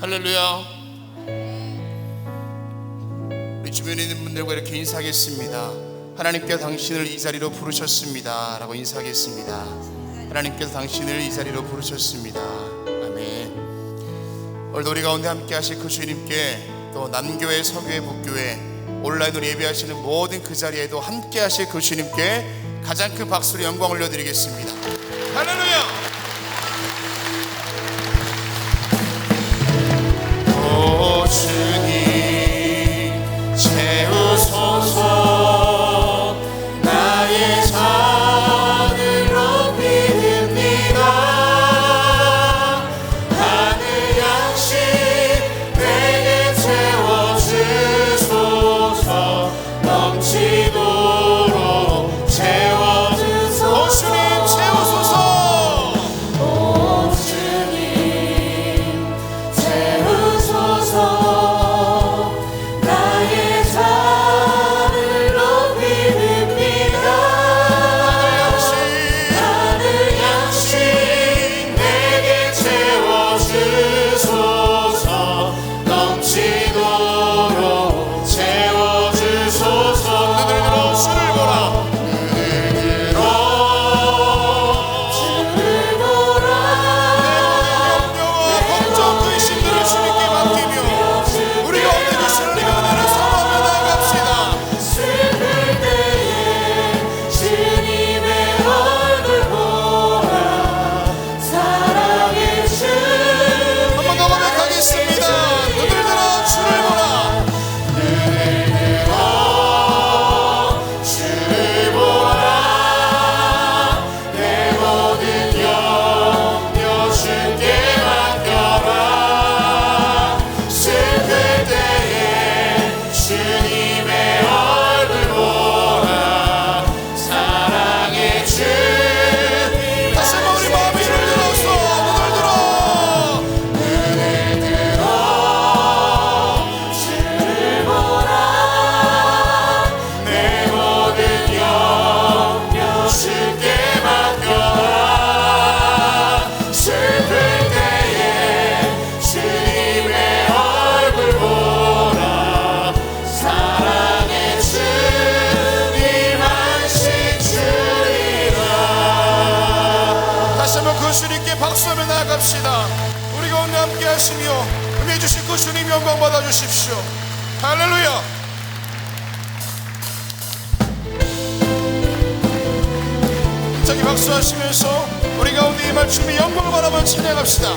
할렐루야. 우리 주변에 있는 분들과 이렇게 인사하겠습니다. 하나님께서 당신을 이 자리로 부르셨습니다 라고 인사하겠습니다. 하나님께서 당신을 이 자리로 부르셨습니다. 아멘. 오늘도 우리 가운데 함께 하실 그 주님께, 또 남교회, 서교회, 북교회, 온라인으로 예배하시는 모든 그 자리에도 함께 하실 그 주님께 가장 큰 박수로 영광을 올려드리겠습니다. 할렐루야. 오 주님 채우소서. 나의 잔을 높이 듭니다. 하늘 양식 내게 채워주소서. 넘치도록 채워주소서. 오 주님 채우소서. 오 주님 채우소서. 나의 잔을 높이 듭니다. 하늘 양식 내게 채워주소서. 넘치도록 채워주소서. 눈을 들어 주를 보라. 눈을 들어 주를 보라. 내 걱정 그 심들을 주님께 맡기며 우리가 얻는 주시는 은혜를 사모하며 나아갑시다. 슬플 때에 주님의 얼굴 보라. 사랑의 주 한 번 더 고백하겠습니다. 눈을 들어 주를 보라. 눈을 들어 주를 보라. 내 모든 염려 주께 맡겨라. 슬플 때에 주님의 얼굴 보라. 사랑의 주 다시 한번 우리 마음에 눈을 들어서 눈을 들어 주를 보라. 내 모든 염려 주께 맡겨라. 슬플 때에 주님의 얼굴 보라. 사랑의 주님 안식 주리라. 다시 한번 그 주님께 박수하며 나아갑시다. 우리 가운데 함께 하시며 은혜 주신 그 주님 영광 받아주십시오. 할렐루야. 자기 박수하시면서 우리 가운데 임할 주님의 영광을 바라보며 찬양합시다.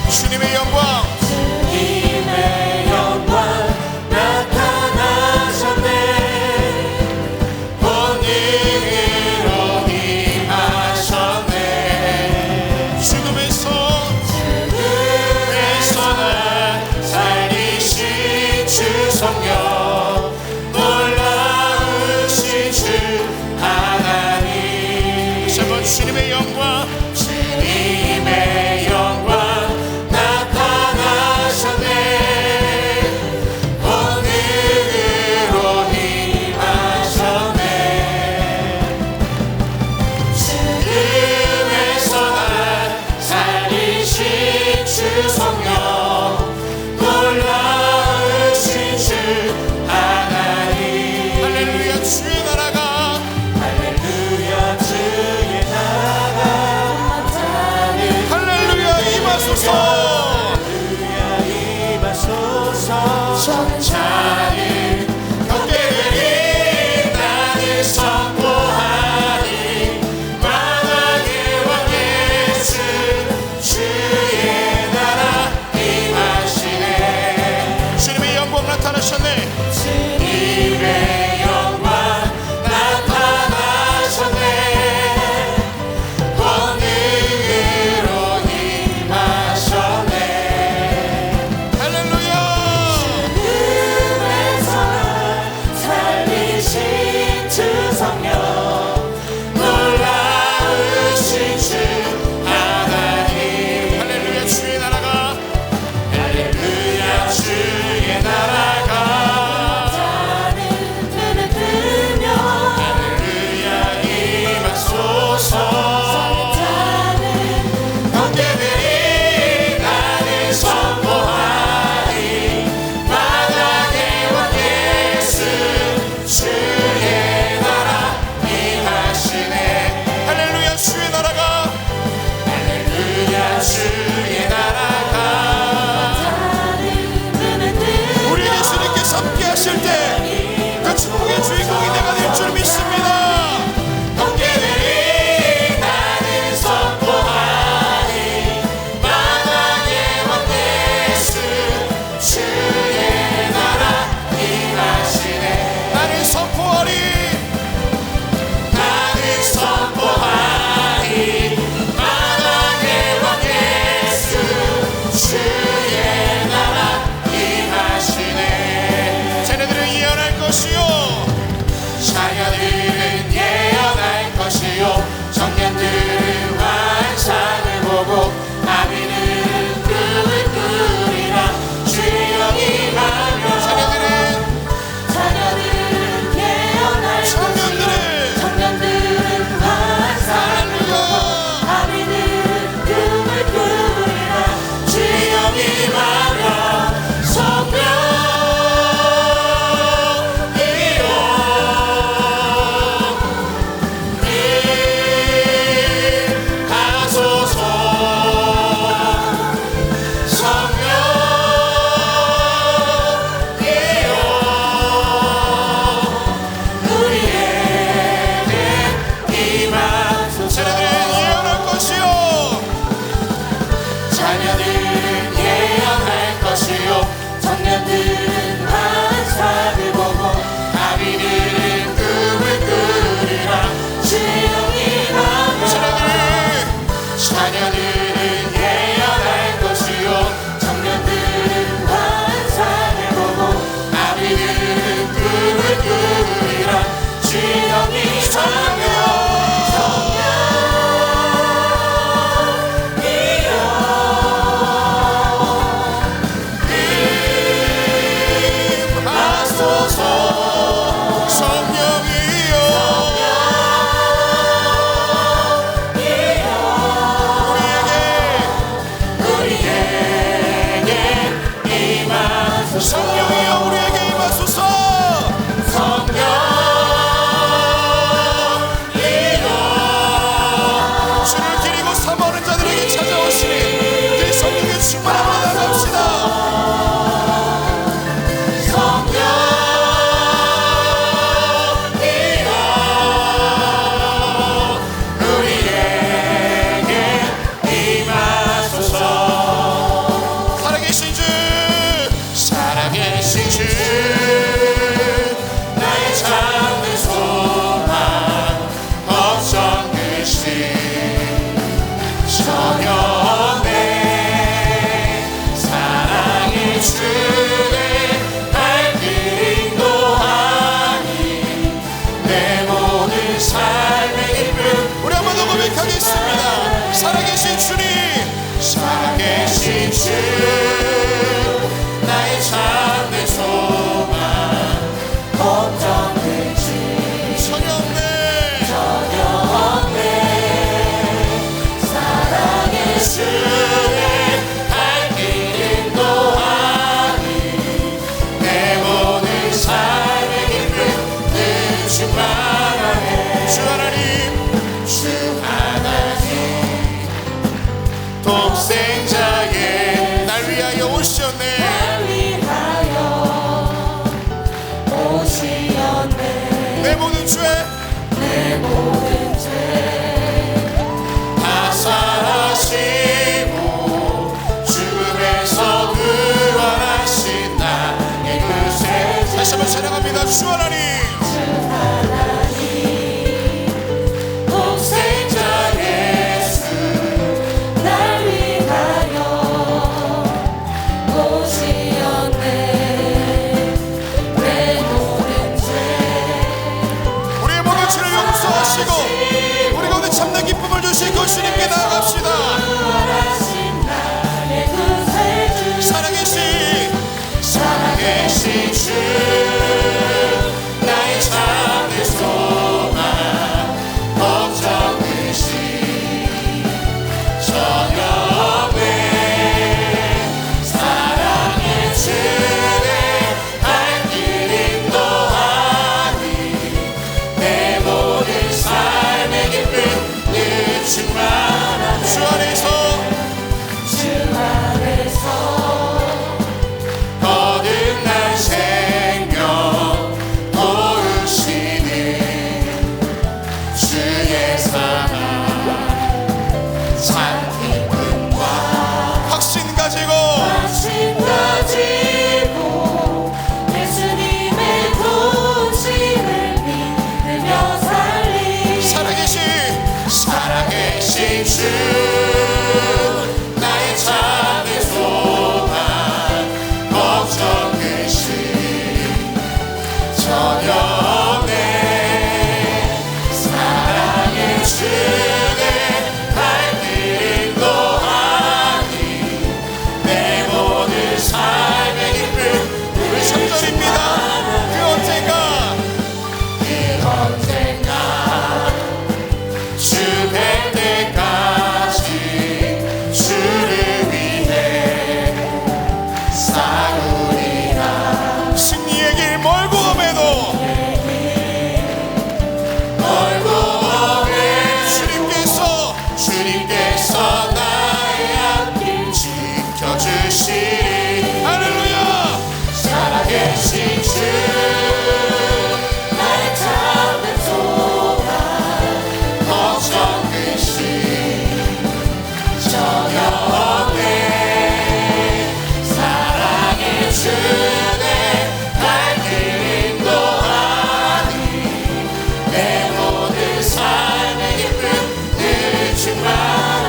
주님의 영광. 주님의 영광 나타나셨네. 본능으로 임하셨네. 죽음에서 날 살리신 주 성령. 놀라우신 주 하나님. 다시 한번 주님의 영광. 주님의 영광 나타나셨네. 본능으로 임하셨네. 죽음에서 날 살리신 주 성령. 놀라우신 주 하나님. 할렐루야. 주의 나라가 할렐루야. 주의 나라가 자녀들은 예언할 것이요 청년들은 환상을 보고 아비들은 꿈을 꾸리라. 주영이 성령 성령이여 우리에게 임하소서. 성령이여 주를 기리고 사모하는 자들에게 찾아오시니 그 성령의 충만함을 나갑시다. 살아계신 주님, 살아계신 주, 나의 참된 소망, 걱정된 주, 전혀 없네, 전혀 없네. 살아계신 주의 발길 인도하니 내 모든 삶의 기쁨 늘 충만하네. 주 하나님, 주 독생자의 날 위하여 오셨네. 날 위하여 오시었네. 내 모든 죄, 내 모든 죄 다 사하시고 죽음에서 구원하신 나의 구세. 다시 한번 찬양합니다. 주 하나님, 주 하나님 독생자 예수 날 오시었네. 내 모든 죄 우리의 모든 죄를 용서하시고 우리 가운데 참된 기쁨을 주시고 주님께 나아갑시다. 살아계신 주, 나의 참된 소망, 걱정 의심 전혀 없네. 사랑의 주의 발길 인도하니 내 모든 삶의 기쁨 늘 충만하네. 주 안에서 거듭난 생명 도우시는 주의 사랑, 참 기쁨과 확신 가지고 예수님의 구심을 믿으며 살리. 살아계신 주, 나의 참된 소망, 걱정 의심 전혀 없네. 사랑의 주의 발길 인도하니 내 모든 삶의 기쁨. 우리 3절입니다. 그 언젠가 주 뵐 때까지 주를 위해 싸우리라. 승리의 길 멀고 험해도 주님께서 나의 앞길 지켜주시리. 할렐루야. 살아계신 주, 나의 참된 소망, 걱정 의심 전혀 없네. 사랑의 주의 발길 인도하니 내 모든 삶의 기쁨 늘 충만.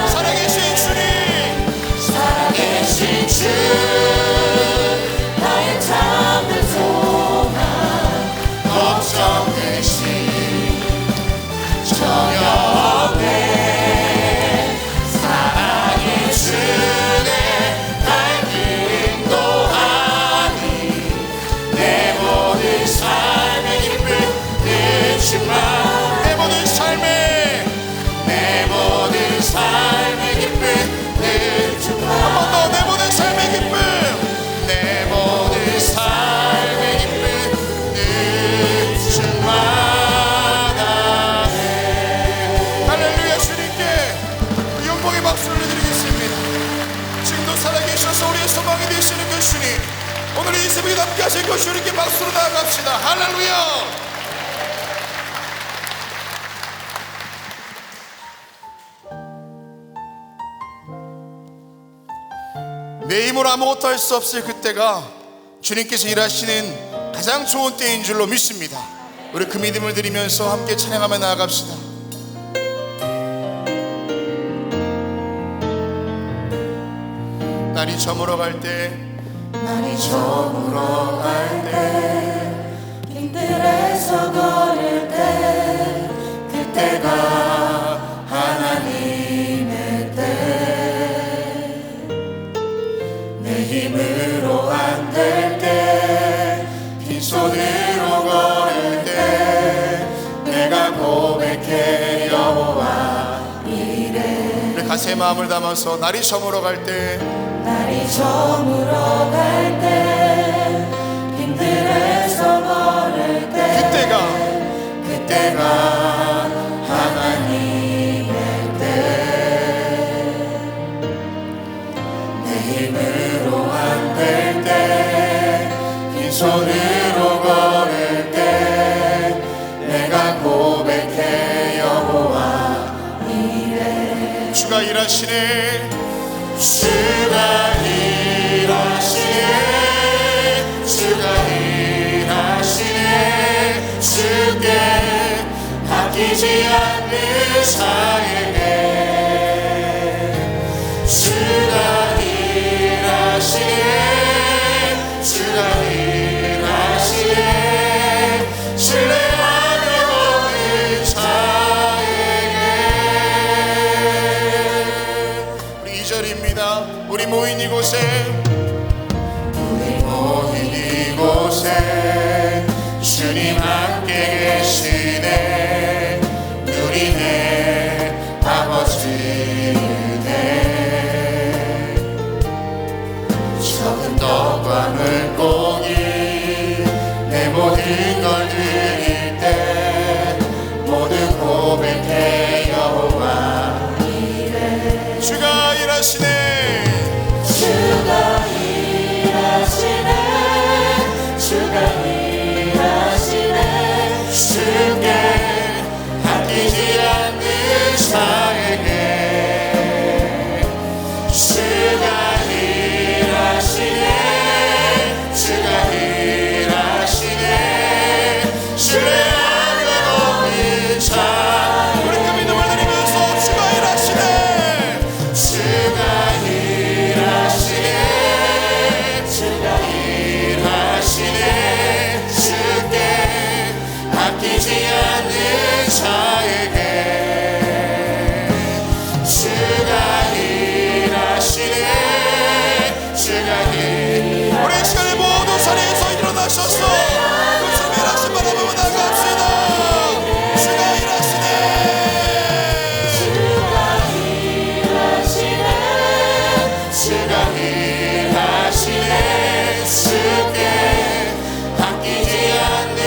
축복의 박수를 드리겠습니다. 지금도 살아계셔서 우리의 소망이 되시는 그 주님, 오늘 이 새벽에 함께 하실 그 주님께 박수로 나아갑시다. 할렐루야. 내 힘으로 아무것도 할 수 없을 그때가 주님께서 일하시는 가장 좋은 때인 줄로 믿습니다. 우리 그 믿음을 드리면서 함께 찬양하며 나아갑시다. 날이 저물어 갈 때, 날이 저물어 갈 때, 빈들에서 걸을 때, 그때가 하나님의 때. 내 힘으로 안 될 때, 빈손으로 걸을 때, 내가 고백해 여호와 이래. 우리 가세의 마음을 담아서 날이 저물어 갈 때, 날이 저물어 갈 때, 빈들에서 걸을 때, 그때가 하나님의 때. 내 힘으로 안 될 때, 빈손으로 걸을 때, 내가 고백해 여호와 이래. 주가 일하시네, 주가 일하시네, 주가 일하시네, 주께 바뀌지 않는 사에게. 주가 일하시네, 주가 일하시네, 신뢰하며 걷는 자에게. 우리 2절입니다. 우리 모인 이곳에, 우리 모인 이곳에 주님 함께 계시네. 누리네 아버지네. 적은 떡과 물고기 내 모든 걸 드릴 때, 모두 고백해 여호와 이래. 주가 일하시네, 주가 일하시네, 주가 일하시네, 주께 바뀌지 않는 자에게. 주가 일하시네, 주가 일하시네, 신뢰하며 걷는 자. 우리 그 믿음을 드리면서 주가 일하시네, 주가 일하시네, 주가 일하시네, 주께 바뀌지 않는 자에게. 주가 일하시네, 주가 일하시네. 우리 이 시간에 모든 자리에서 일어나셔서 그 주님의 일하심 바라보며 나갑시다. 주가 일하시네, 주가 일하시네, 주가 일하시네, 주께 바뀌지 않는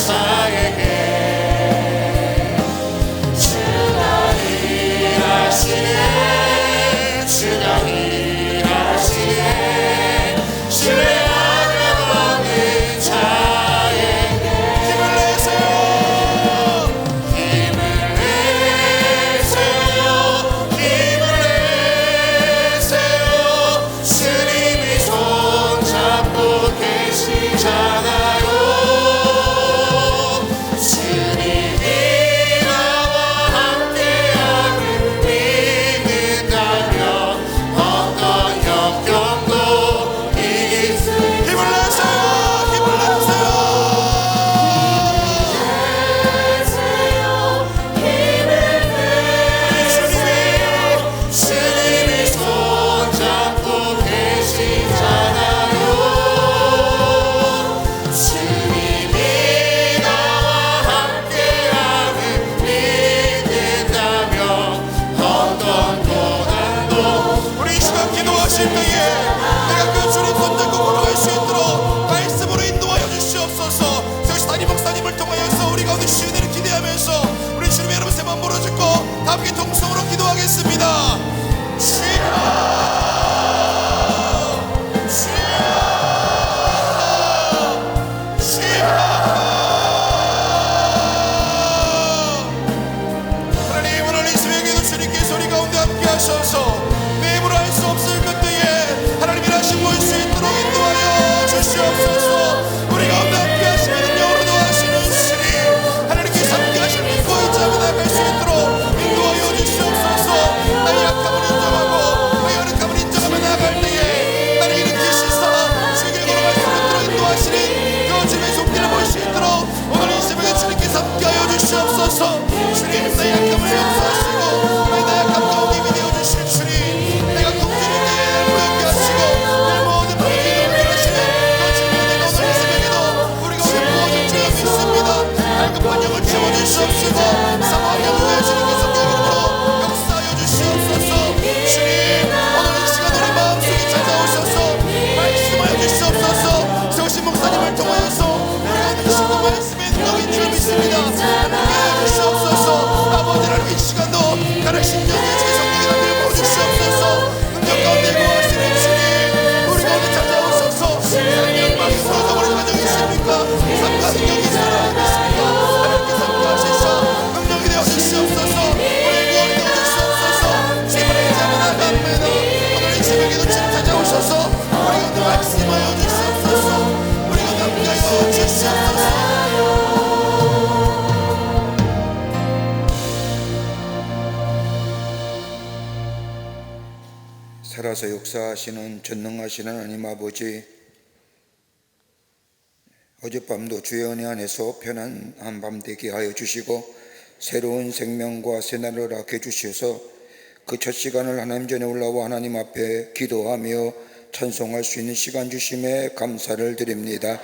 자에게. 주가 일하시네, 주가 일하시네, 신뢰하며 걷는 자에게. 힘을 내세요, 힘을 내세요, 힘을 내세요. 주님이 손잡고 계시잖아요. 주님이 나와 함께함을 믿는다면 어떤 역경도 이길 수 있어요. 힘을 내세요, 힘을 내세요. 힘을 내세요. 주님이 손잡고 계시잖아요. 주님이 나와 함께함을 믿는다면 어떤 고난도. 우리 이 시간 기도하실 때에 내가 그 주님 손잡고 걸어갈 수 있도록 말씀으로 인도하여 주시옵소서. 그래서 담임 목사님을 통하여서 우리가 오늘 주님을 기대하면서 우리 주님의 여러분 세 번 부르짖고 다 함께 동성으로 기도하겠습니다. 살아서 역사하시는 전능하신 하나님 아버지, 어젯밤도 주의 은혜 안에서 편안한 밤 되게 하여 주시고 새로운 생명과 새날을 갖게 주셔서 그 첫 시간을 하나님 전에 올라와 하나님 앞에 기도하며 찬송할 수 있는 시간 주심에 감사를 드립니다.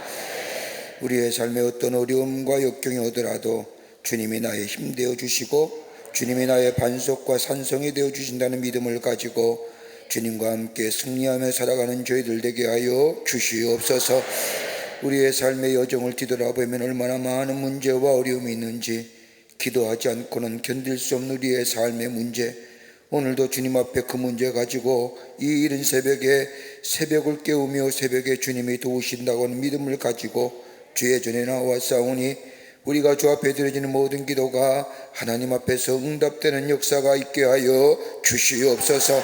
우리의 삶에 어떤 어려움과 역경이 오더라도 주님이 나의 힘 되어 주시고 주님이 나의 반석과 산성이 되어 주신다는 믿음을 가지고 주님과 함께 승리하며 살아가는 저희들 되게 하여 주시옵소서. 우리의 삶의 여정을 뒤돌아보면 얼마나 많은 문제와 어려움이 있는지, 기도하지 않고는 견딜 수 없는 우리의 삶의 문제, 오늘도 주님 앞에 그 문제 가지고 이 이른 새벽에 새벽을 깨우며 새벽에 주님이 도우신다고 하는 믿음을 가지고 주의 전에 나와 싸우니 우리가 주 앞에 드려지는 모든 기도가 하나님 앞에서 응답되는 역사가 있게 하여 주시옵소서.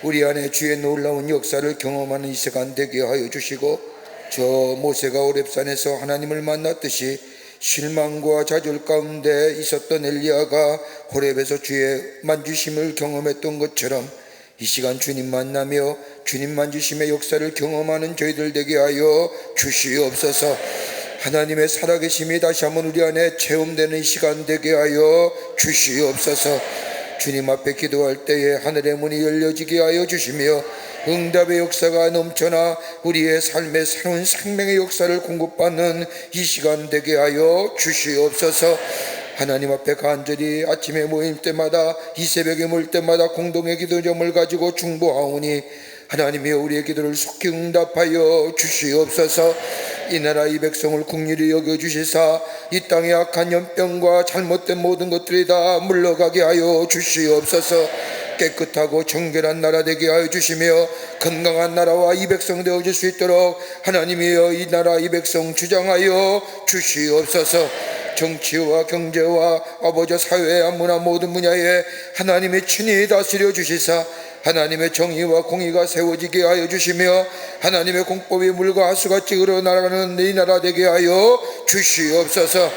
우리 안에 주의 놀라운 역사를 경험하는 이 시간 되게 하여 주시고, 저 모세가 호렙산에서 하나님을 만났듯이 실망과 좌절 가운데 있었던 엘리야가 호렙에서 주의 만지심을 경험했던 것처럼 이 시간 주님 만나며 주님 만지심의 역사를 경험하는 저희들 되게 하여 주시옵소서. 하나님의 살아계심이 다시 한번 우리 안에 체험되는 이 시간 되게 하여 주시옵소서. 주님 앞에 기도할 때에 하늘의 문이 열려지게 하여 주시며 응답의 역사가 넘쳐나 우리의 삶의 새로운 생명의 역사를 공급받는 이 시간 되게 하여 주시옵소서. 하나님 앞에 간절히 아침에 모일 때마다 이 새벽에 모일 때마다 공동의 기도점을 가지고 중보하오니 하나님이 우리의 기도를 속히 응답하여 주시옵소서. 이 나라 이 백성을 긍휼히 여겨주시사 이 땅의 악한 연병과 잘못된 모든 것들이 다 물러가게 하여 주시옵소서. 깨끗하고 정결한 나라 되게 하여 주시며 건강한 나라와 이 백성 되어줄 수 있도록 하나님이여 이 나라 이 백성 주장하여 주시옵소서. 정치와 경제와 아버지 사회와 문화 모든 분야에 하나님의 친히 다스려 주시사 하나님의 정의와 공의가 세워지게 하여 주시며 하나님의 공법이 물과 하수같이 흘러나가는 이 나라 되게 하여 주시옵소서.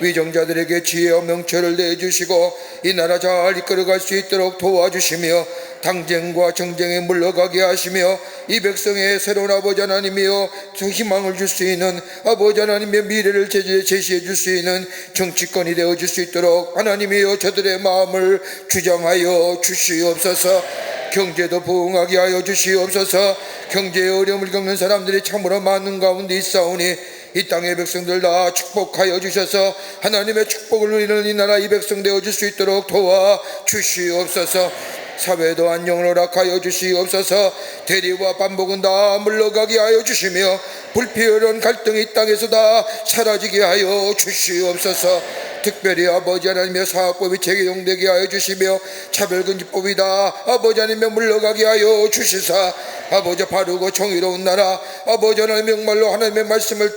위정자들에게 지혜와 명철을 내주시고 이 나라 잘 이끌어갈 수 있도록 도와주시며 당쟁과 정쟁에 물러가게 하시며 이 백성의 새로운 아버지 하나님이여 희망을 줄 수 있는 아버지 하나님의 미래를 제시해 줄 수 있는 정치권이 되어줄 수 있도록 하나님이여 저들의 마음을 주장하여 주시옵소서. 경제도 부흥하게 하여 주시옵소서. 경제의 어려움을 겪는 사람들이 참으로 많은 가운데 있사오니 이 땅의 백성들 다 축복하여 주셔서 하나님의 축복을 누리는 이 나라 이 백성 되어줄 수 있도록 도와 주시옵소서. 사회도 안녕을 허락하여 주시옵소서. 대리와 반복은 다 물러가게 하여 주시며 불필요한 갈등이 이 땅에서 다 사라지게 하여 주시옵소서. 특별히 아버지 하나님의 사학법이 적용되게 하여 주시며 차별금지법이 다 아버지 하나님의 물러가게 하여 주시사 아버지 바르고 정의로운 나라 아버지 하나님의 정말로 하나님의 말씀을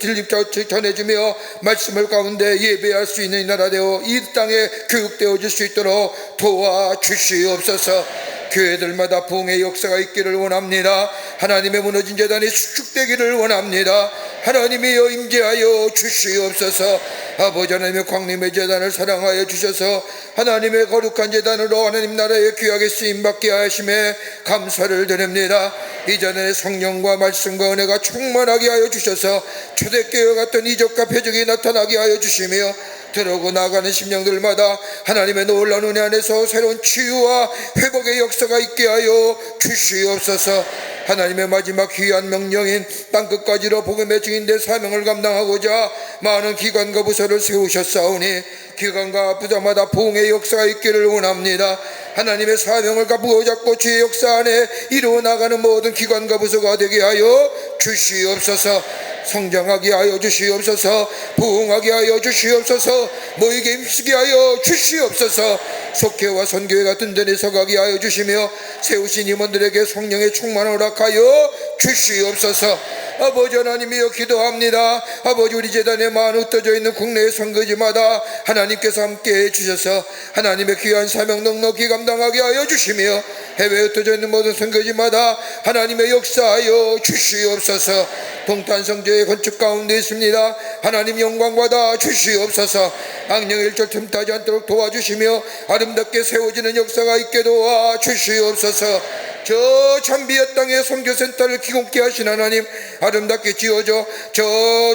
전해주며 말씀을 가운데 예배할 수 있는 이 나라 되어 이 땅에 교육되어질 수 있도록 도와주시옵소서. 교회들마다 부흥의 역사가 있기를 원합니다. 하나님의 무너진 재단이 수축되기를 원합니다. 하나님이여 임재하여 주시옵소서. 아버지 하나님의 광림의 재단을 사랑하여 주셔서 하나님의 거룩한 재단으로 하나님 나라에 귀하게 쓰임받게 하심에 감사를 드립니다. 이 재단의 성령과 말씀과 은혜가 충만하게 하여 주셔서 초대교회 같은 이적과 표적이 나타나게 하여 주시며 들어오고 나가는 심령들마다 하나님의 놀라운 은혜 안에서 새로운 치유와 회복의 역사가 있게 하여 주시옵소서. 하나님의 마지막 귀한 명령인 땅끝까지로 복음의 증인된 사명을 감당하고자 많은 기관과 부서를 세우셨사오니 기관과 부서마다 부흥의 역사가 있기를 원합니다. 하나님의 사명을 부어잡고 주의 역사 안에 이루어나가는 모든 기관과 부서가 되게 하여 주시옵소서. 성장하게 하여 주시옵소서. 부흥하게 하여 주시옵소서. 모이게 힘쓰게 하여 주시옵소서. 속회와 선교회가 든든히 서가게 하여 주시며 세우신 임원들에게 성령의 충만을 허락하여 주시옵소서. 아버지 하나님이여 기도합니다. 아버지 우리 재단에 많이 흩어져 있는 국내의 선거지마다 하나님께서 함께해 주셔서 하나님의 귀한 사명 넉넉히 감당하게 하여 주시며 해외에 흩어져 있는 모든 선거지마다 하나님의 역사하여 주시옵소서. 동탄성교회 건축 가운데 있습니다. 하나님 영광 받아 주시옵소서. 악령의 일절 틈타지 않도록 도와주시며 아름답게 세워지는 역사가 있게 도와 주시옵소서. 저 참비의 땅에 선교센터를 기공케 하신 하나님, 아름답게 지어져 저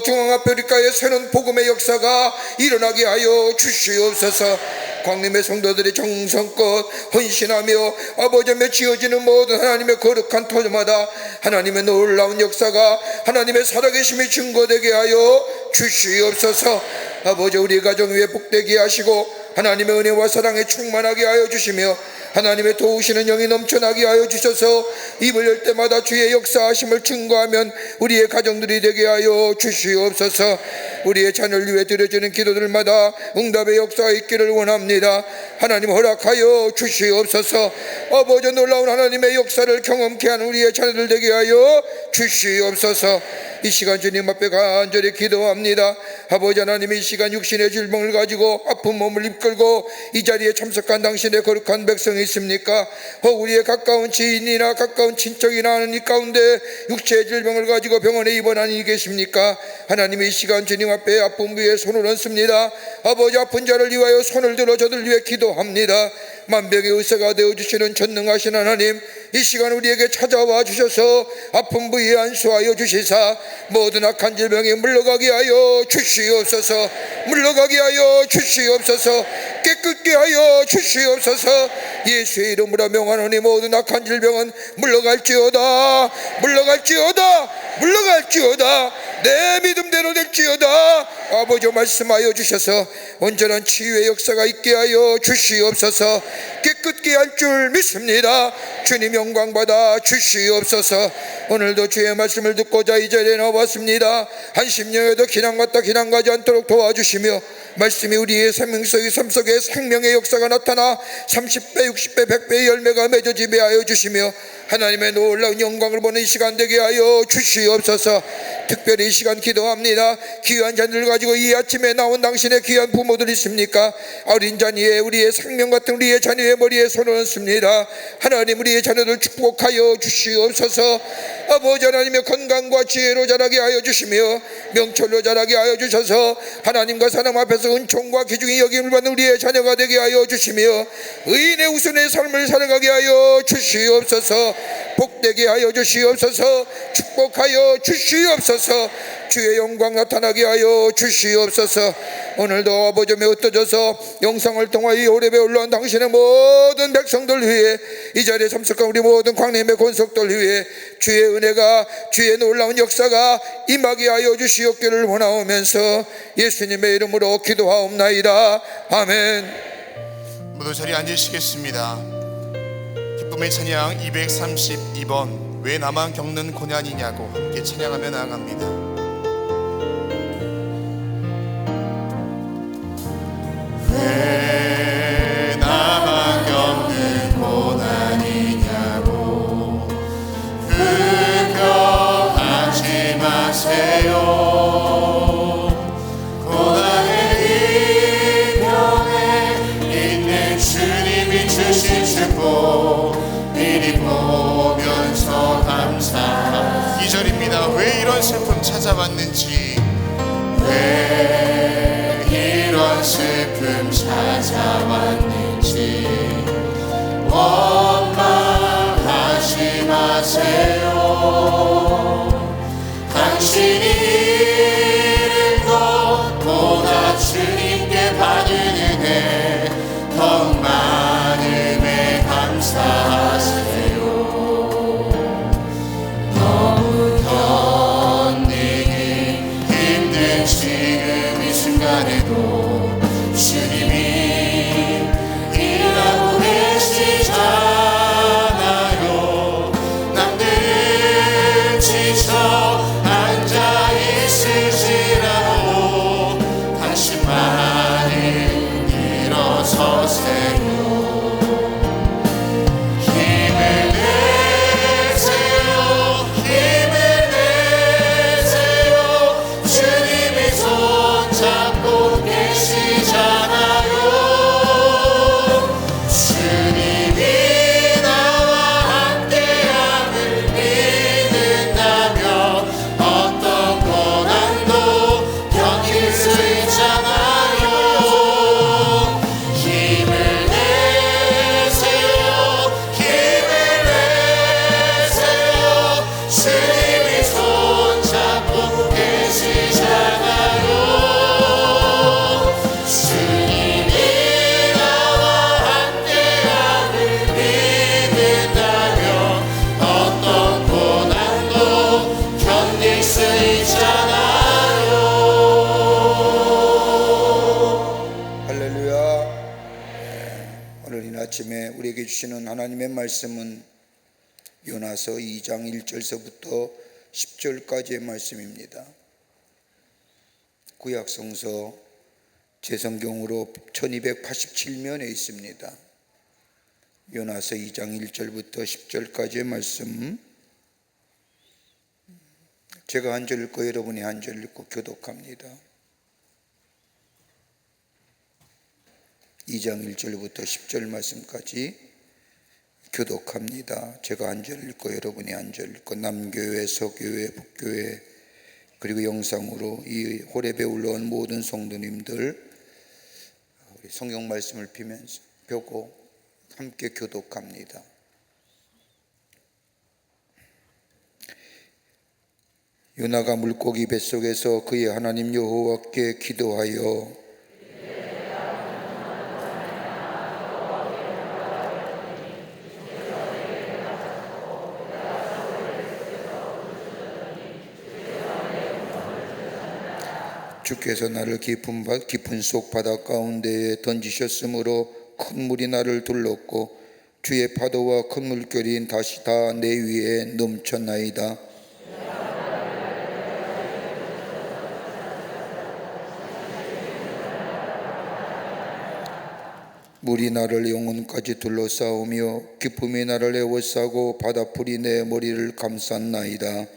중앙아프리카의 새로운 복음의 역사가 일어나게 하여 주시옵소서. 광림의 성도들이 정성껏 헌신하며 아버지며 지어지는 모든 하나님의 거룩한 터마다 하나님의 놀라운 역사가 하나님의 살아계심이 증거되게 하여 주시옵소서. 아버지, 우리 가정 위에 복되게 하시고 하나님의 은혜와 사랑에 충만하게 하여 주시며 하나님의 도우시는 영이 넘쳐나게 하여 주셔서 입을 열 때마다 주의 역사하심을 증거하면 우리의 가정들이 되게 하여 주시옵소서. 우리의 자녀를 위해 드려지는 기도들마다 응답의 역사가 있기를 원합니다. 하나님 허락하여 주시옵소서. 아버지, 놀라운 하나님의 역사를 경험케 하는 우리의 자녀들 되게 하여 주시옵소서. 이 시간 주님 앞에 간절히 기도합니다. 아버지 하나님, 이 시간 육신의 질병을 가지고 아픈 몸을 이끌고 이 자리에 참석한 당신의 거룩한 백성이 있습니까? 우리의 가까운 지인이나 가까운 친척이나 하는 이 가운데 육체의 질병을 가지고 병원에 입원한 이이 계십니까? 하나님, 이 시간 주님 앞에 아픈 부위에 손을 얹습니다. 아버지, 아픈 자를 위하여 손을 들어 저들 위해 기도합니다. 만병의 의사가 되어주시는 전능하신 하나님, 이 시간 우리에게 찾아와 주셔서 아픈 부위에 안수하여 주시사 모든 악한 질병이 물러가게 하여 주시옵소서. 물러가게 하여 주시옵소서. 깨끗게 하여 주시옵소서. 예수의 이름으로 명하노니 모든 악한 질병은 물러갈지어다. 물러갈지어다. 물러갈지어다. 내 믿음대로 될지어다. 아버지, 말씀하여 주셔서 온전한 치유의 역사가 있게 하여 주시옵소서. 깨끗게 할 줄 믿습니다. 주님 영광 받아 주시옵소서. 오늘도 주의 말씀을 듣고자 이 자리에 나왔습니다. 한심령에도 기난갔다 기난가지 않도록 도와주시며 말씀이 우리의 삶 속에 생명의 역사가 나타나 30배 60배 100배의 열매가 맺어 지배하여 주시며 하나님의 놀라운 영광을 보는 이 시간 되게 하여 주시옵소서. 특별히 이 시간 기도합니다. 귀한 자녀를 가지고 이 아침에 나온 당신의 귀한 부모들 있습니까? 어린 자녀의 우리의 생명 같은 우리의 자녀의 머리에 손을 얹습니다. 하나님, 우리의 자녀들 축복하여 주시옵소서. 아버지 하나님의 건강과 지혜로 자라게 하여 주시며 명철로 자라게 하여 주셔서 하나님과 사람 앞에서 은총과 기중이 여김을 받는 우리의 자녀가 되게 하여 주시며 의인의 우선의 삶을 살아가게 하여 주시옵소서. 복되게 하여 주시옵소서. 축복하여 주시옵소서. 주의 영광 나타나게 하여 주시옵소서. 오늘도 아버지의 흩어져서 영상을 통하여 이 오래배 올라온 당신의 모든 백성들 위해 이 자리에 참석한 우리 모든 광림의 권속들 위해 주의 은혜가 주의 놀라운 역사가 임하게 하여 주시옵기를 원하오면서 예수님의 이름으로 기도하옵나이다. 아멘. 모두 자리에 앉으시겠습니다. 기쁨의 찬양 232번 왜 나만 겪는 고난이냐고 함께 찬양하며 나아갑니다. 왜 나만 겪는 고난이냐고 불평하지 마세요. 고난의 이편에 있는 주님이 주신 축복 미리 보면서 감사합니다. 2절입니다. 왜 이런 슬픔 찾아왔는지, 왜 이런 슬픔 찾아왔는지 원망하지 마세요. 당신이 잃은 것보다 주님께 받은 은혜 더욱 많음에 감사하세요. 너무 견디기 힘든 지금 이 순간에도 주님이 일하고 계시잖아요. 남들은 지쳐 앉아 아침에 우리에게 주시는 하나님의 말씀은 요나서 2장 1절서부터 10절까지의 말씀입니다. 구약성서 제 성경으로 1287면에 있습니다. 요나서 2장 1절부터 10절까지의 말씀, 제가 한 절 읽고 여러분이 한 절 읽고 교독합니다. 2장 1절부터 10절 말씀까지 교독합니다. 제가 한 절 읽고 여러분이 한 절 읽고, 남교회, 서교회, 북교회, 그리고 영상으로 이 호렙에 올라온 모든 성도님들 우리 성경 말씀을 펴고 함께 교독합니다. 요나가 물고기 뱃속에서 그의 하나님 여호와께 기도하여 주께서 나를 깊은 속 바다 가운데에 던지셨으므로 큰 물이 나를 둘렀고 주의 파도와 큰 물결이 다시 다 내 위에 넘쳤나이다. 물이 나를 영혼까지 둘러싸우며 기쁨이 나를 에워싸고 바다풀이 내 머리를 감쌌나이다.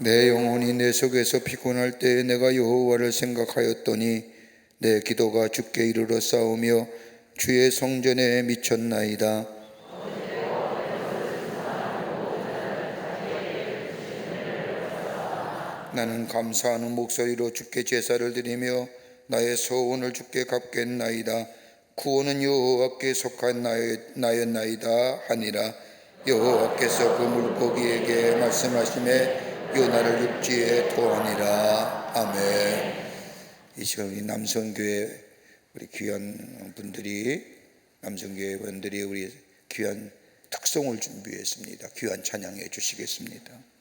내 영혼이 내 속에서 피곤할 때에 내가 여호와를 생각하였더니 내 기도가 주께 이르러 싸우며 주의 성전에 미쳤나이다. 나는 감사하는 목소리로 주께 제사를 드리며 나의 소원을 주께 갚겠나이다. 구원은 여호와께 속한 나였나이다 하니라. 여호와께서 그 물고기에게 말씀하시매 요나를 육지에 토하니라. 아멘. 이 시간 우리 남성교회 우리 귀한 분들이, 남성교회 분들이 우리 귀한 특송을 준비했습니다. 귀한 찬양해 주시겠습니다.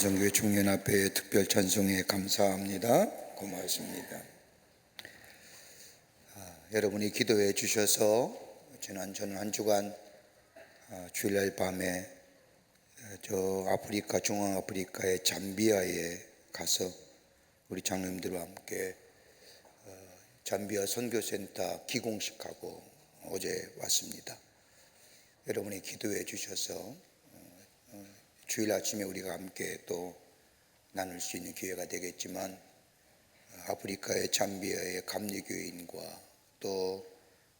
안성교회 청년합회 특별 찬송에 감사합니다. 고맙습니다. 여러분이 기도해 주셔서 저는 한 주간 주일날 밤에 저 아프리카, 중앙아프리카의 잠비아에 가서 우리 장로님들과 함께 잠비아 선교센터 기공식하고 어제 왔습니다. 여러분이 기도해 주셔서 주일 아침에 우리가 함께 또 나눌 수 있는 기회가 되겠지만, 아프리카의 잠비아의 감리교인과 또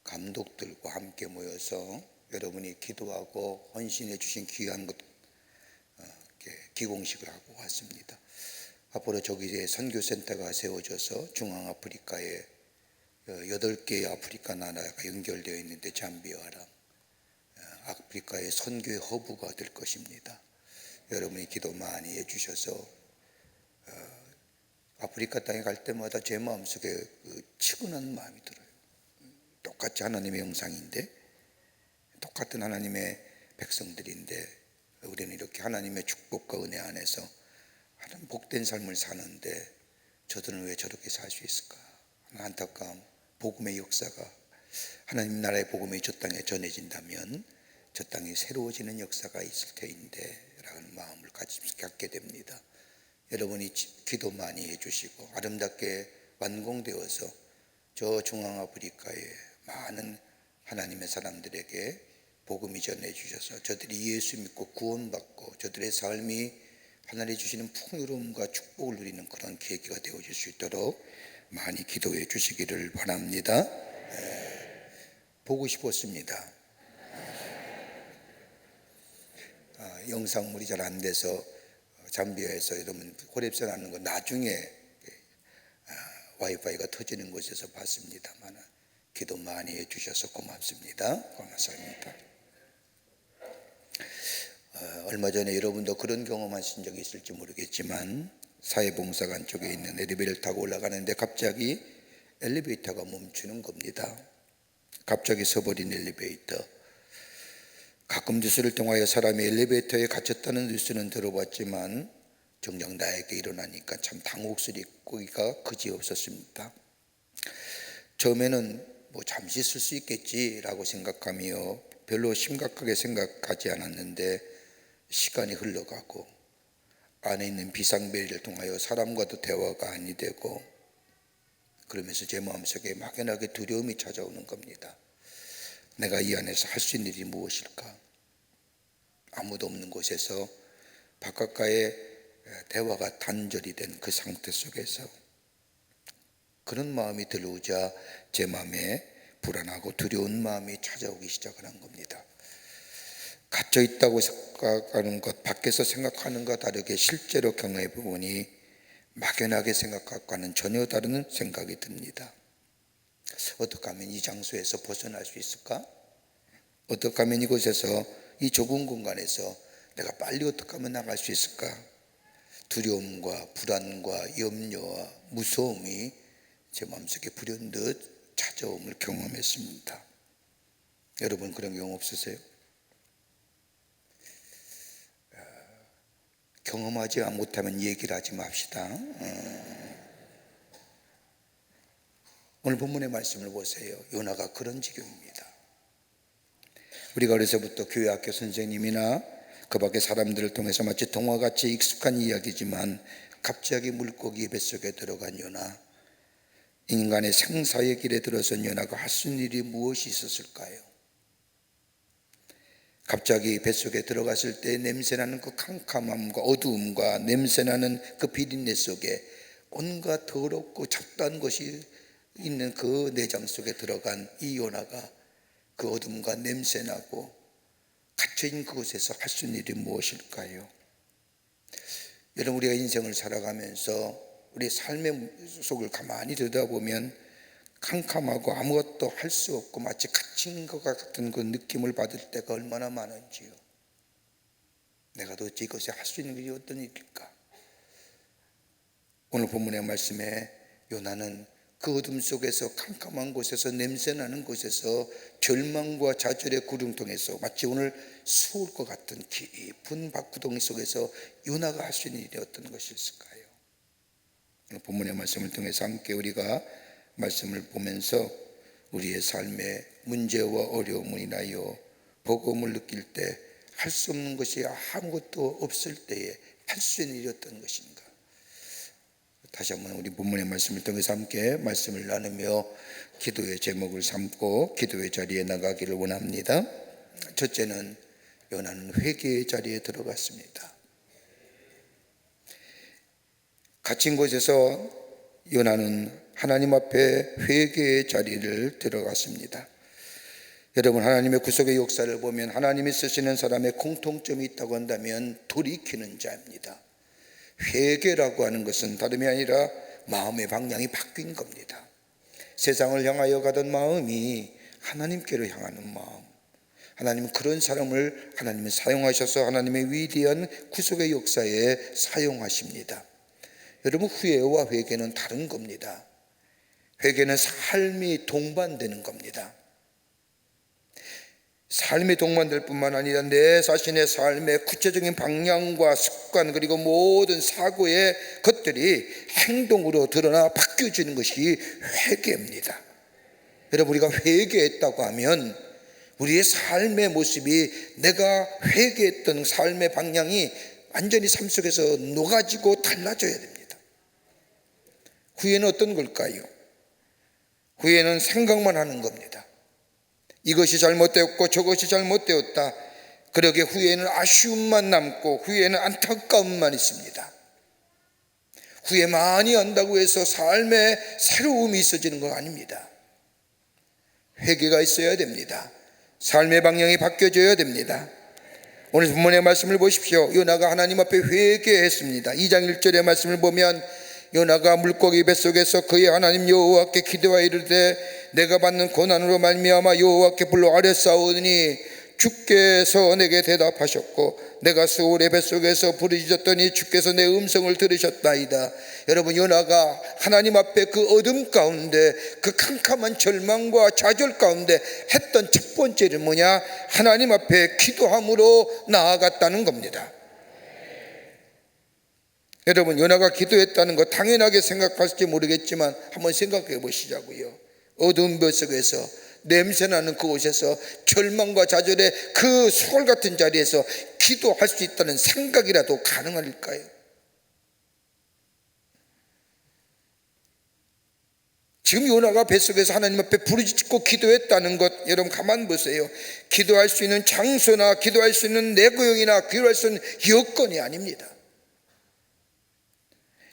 감독들과 함께 모여서 여러분이 기도하고 헌신해 주신 귀한 것 기공식을 하고 왔습니다. 앞으로 저기에 선교센터가 세워져서 중앙아프리카에 8개의 아프리카 나라가 연결되어 있는데 잠비아랑 아프리카의 선교의 허브가 될 것입니다. 여러분이 기도 많이 해주셔서 아프리카 땅에 갈 때마다 제 마음속에 치근한 마음이 들어요. 똑같이 하나님의 형상인데, 똑같은 하나님의 백성들인데, 우리는 이렇게 하나님의 축복과 은혜 안에서 하나님 복된 삶을 사는데 저들은 왜 저렇게 살 수 있을까? 안타까움. 복음의 역사가, 하나님 나라의 복음이 저 땅에 전해진다면 저 땅이 새로워지는 역사가 있을 테인데 라는 마음을 갖게 됩니다. 여러분이 기도 많이 해주시고 아름답게 완공되어서 저 중앙아프리카에 많은 하나님의 사람들에게 복음이 전해주셔서 저들이 예수 믿고 구원받고 저들의 삶이 하나님이 주시는 풍요로움과 축복을 누리는 그런 계기가 되어질 수 있도록 많이 기도해 주시기를 바랍니다. 보고 싶었습니다. 영상물이 잘 안 돼서 잠비아에서 여러분 호랩선 하는 거 나중에 와이파이가 터지는 곳에서 봤습니다만, 기도 많이 해주셔서 고맙습니다. 고맙습니다. 얼마 전에 여러분도 그런 경험하신 적이 있을지 모르겠지만, 사회봉사관 쪽에 있는 엘리베이터를 타고 올라가는데 갑자기 엘리베이터가 멈추는 겁니다. 갑자기 서버린 엘리베이터. 가끔 뉴스를 통하여 사람이 엘리베이터에 갇혔다는 뉴스는 들어봤지만 정작 나에게 일어나니까 참 당혹스럽기가 그지없었습니다. 처음에는 잠시 쓸 수 있겠지라고 생각하며 별로 심각하게 생각하지 않았는데, 시간이 흘러가고 안에 있는 비상벨을 통하여 사람과도 대화가 아니 되고, 그러면서 제 마음속에 막연하게 두려움이 찾아오는 겁니다. 내가 이 안에서 할 수 있는 일이 무엇일까? 아무도 없는 곳에서 바깥과의 대화가 단절이 된 그 상태 속에서 그런 마음이 들어오자 제 마음에 불안하고 두려운 마음이 찾아오기 시작을 한 겁니다. 갇혀 있다고 생각하는 것, 밖에서 생각하는 것과 다르게 실제로 경험해 보니 막연하게 생각과는 전혀 다른 생각이 듭니다. 어떻게 하면 이 장소에서 벗어날 수 있을까? 어떻게 하면 이곳에서, 이 좁은 공간에서 내가 빨리 어떻게 하면 나갈 수 있을까? 두려움과 불안과 염려와 무서움이 제 마음속에 불현듯 찾아옴을 경험했습니다. 여러분 그런 경험 없으세요? 경험하지 못하면 얘기를 하지 맙시다. 오늘 본문의 말씀을 보세요. 요나가 그런 지경입니다. 우리가 어려서부터 교회 학교 선생님이나 그 밖의 사람들을 통해서 마치 동화같이 익숙한 이야기지만, 갑자기 물고기 뱃속에 들어간 요나, 인간의 생사의 길에 들어선 요나가 할 수 있는 일이 무엇이 있었을까요? 갑자기 뱃속에 들어갔을 때 냄새나는 그 캄캄함과 어두움과 냄새나는 그 비린내 속에 온갖 더럽고 잡다한 것이 있는 그 내장 속에 들어간 이 요나가 그 어둠과 냄새나고 갇혀있는 그곳에서 할 수 있는 일이 무엇일까요? 여러분, 우리가 인생을 살아가면서 우리 삶의 속을 가만히 들여다보면 캄캄하고 아무것도 할 수 없고 마치 갇힌 것 같은 그 느낌을 받을 때가 얼마나 많은지요. 내가 도대체 이것에 할 수 있는 일이 어떤 일일까? 오늘 본문의 말씀에 요나는 그 어둠 속에서 캄캄한 곳에서 냄새나는 곳에서 절망과 좌절의 구름통에서 마치 오늘 수올것 같은 깊은 박구덩이 속에서 요나가 할 수 있는 일이 어떤 것이었을까요? 본문의 말씀을 통해서 함께 우리가 말씀을 보면서 우리의 삶의 문제와 어려움을 인하여 버거움을 느낄 때 할 수 없는 것이 아무것도 없을 때에 할 수 있는 일이 어떤 것인가, 다시 한번 우리 본문의 말씀을 통해서 함께 말씀을 나누며 기도의 제목을 삼고 기도의 자리에 나가기를 원합니다. 첫째는 요나는 회개의 자리에 들어갔습니다. 갇힌 곳에서 요나는 하나님 앞에 회개의 자리를 들어갔습니다. 여러분, 하나님의 구속의 역사를 보면 하나님이 쓰시는 사람의 공통점이 있다고 한다면 돌이키는 자입니다. 회개라고 하는 것은 다름이 아니라 마음의 방향이 바뀐 겁니다. 세상을 향하여 가던 마음이 하나님께로 향하는 마음, 하나님은 그런 사람을 하나님은 사용하셔서 하나님의 위대한 구속의 역사에 사용하십니다. 여러분, 후회와 회개는 다른 겁니다. 회개는 삶이 동반되는 겁니다. 삶이 동반될 뿐만 아니라 내 자신의 삶의 구체적인 방향과 습관 그리고 모든 사고의 것들이 행동으로 드러나 바뀌어지는 것이 회개입니다. 여러분, 우리가 회개했다고 하면 우리의 삶의 모습이 내가 회개했던 삶의 방향이 완전히 삶 속에서 녹아지고 달라져야 됩니다. 후회는 어떤 걸까요? 후회는 생각만 하는 겁니다. 이것이 잘못되었고 저것이 잘못되었다. 그러게 후회는 아쉬움만 남고 후회는 안타까움만 있습니다. 후회 많이 한다고 해서 삶에 새로움이 있어지는 건 아닙니다. 회개가 있어야 됩니다. 삶의 방향이 바뀌어져야 됩니다. 오늘 본문의 말씀을 보십시오. 요나가 하나님 앞에 회개했습니다. 2장 1절의 말씀을 보면 요나가 물고기 뱃속에서 그의 하나님 여호와께 기도하여 이르되 내가 받는 고난으로 말미암아 여호와께 불러 아뢰싸우니 주께서 내게 대답하셨고 내가 수올의 뱃속에서 부르짖었더니 주께서 내 음성을 들으셨나이다. 여러분, 요나가 하나님 앞에 그 어둠 가운데 그 캄캄한 절망과 좌절 가운데 했던 첫 번째 일은 뭐냐? 하나님 앞에 기도함으로 나아갔다는 겁니다. 여러분, 요나가 기도했다는 거 당연하게 생각하실지 모르겠지만 한번 생각해 보시자고요. 어두운 뱃속에서 냄새나는 그곳에서 절망과 좌절의 그 수월 같은 자리에서 기도할 수 있다는 생각이라도 가능할까요? 지금 요나가 뱃속에서 하나님 앞에 부르짖고 기도했다는 것, 여러분 가만 보세요. 기도할 수 있는 장소나 기도할 수 있는 내구형이나 기도할 수 있는 여건이 아닙니다.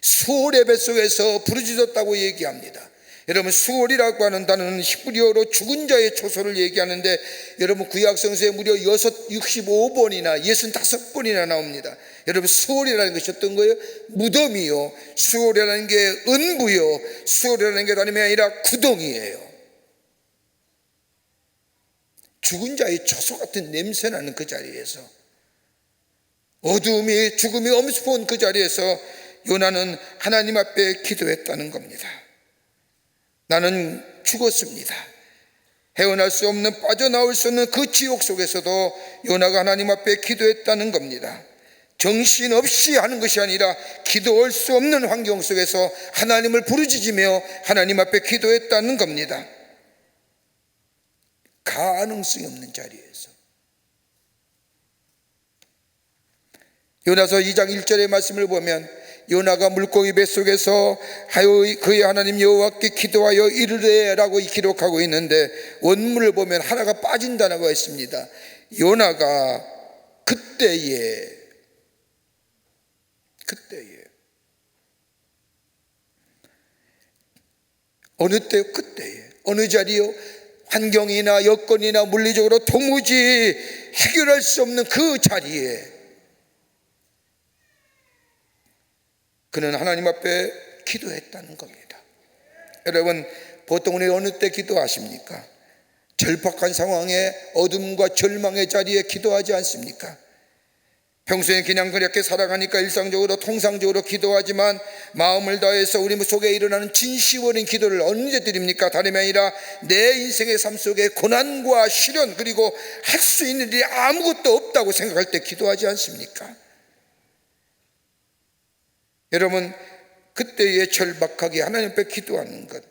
수올의 뱃속에서 부르짖었다고 얘기합니다. 여러분, 수올이라고 하는 단어는 히브리어로 죽은 자의 초소를 얘기하는데 여러분 구약 성서에 무려 65번이나 65번이나 나옵니다. 여러분, 수올이라는 것이 어떤 거예요? 무덤이요. 수올이라는 게 은부요. 수올이라는 게 다름이 아니라 구덩이에요. 죽은 자의 초소 같은 냄새나는 그 자리에서, 어둠이 죽음이 엄습한 그 자리에서 요나는 하나님 앞에 기도했다는 겁니다. 나는 죽었습니다. 헤어날 수 없는, 빠져나올 수 없는 그 지옥 속에서도 요나가 하나님 앞에 기도했다는 겁니다. 정신없이 하는 것이 아니라 기도할 수 없는 환경 속에서 하나님을 부르짖으며 하나님 앞에 기도했다는 겁니다. 가능성이 없는 자리에서. 요나서 2장 1절의 말씀을 보면 요나가 물고기 뱃속에서 그의 하나님 여호와께 기도하여 이르되 라고 기록하고 있는데 원문을 보면 하나가 빠진 단어가 있습니다. 요나가 그때에 어느 때요? 그때에. 어느 자리요? 환경이나 여건이나 물리적으로 도무지 해결할 수 없는 그 자리에 그는 하나님 앞에 기도했다는 겁니다. 여러분, 보통 우리 어느 때 기도하십니까? 절박한 상황에 어둠과 절망의 자리에 기도하지 않습니까? 평소에 그냥 그렇게 살아가니까 일상적으로 통상적으로 기도하지만 마음을 다해서 우리 속에 일어나는 진심 어린 기도를 언제 드립니까? 다름이 아니라 내 인생의 삶 속에 고난과 시련 그리고 할 수 있는 일이 아무것도 없다고 생각할 때 기도하지 않습니까? 여러분, 그때에 절박하게 하나님 앞에 기도하는 것,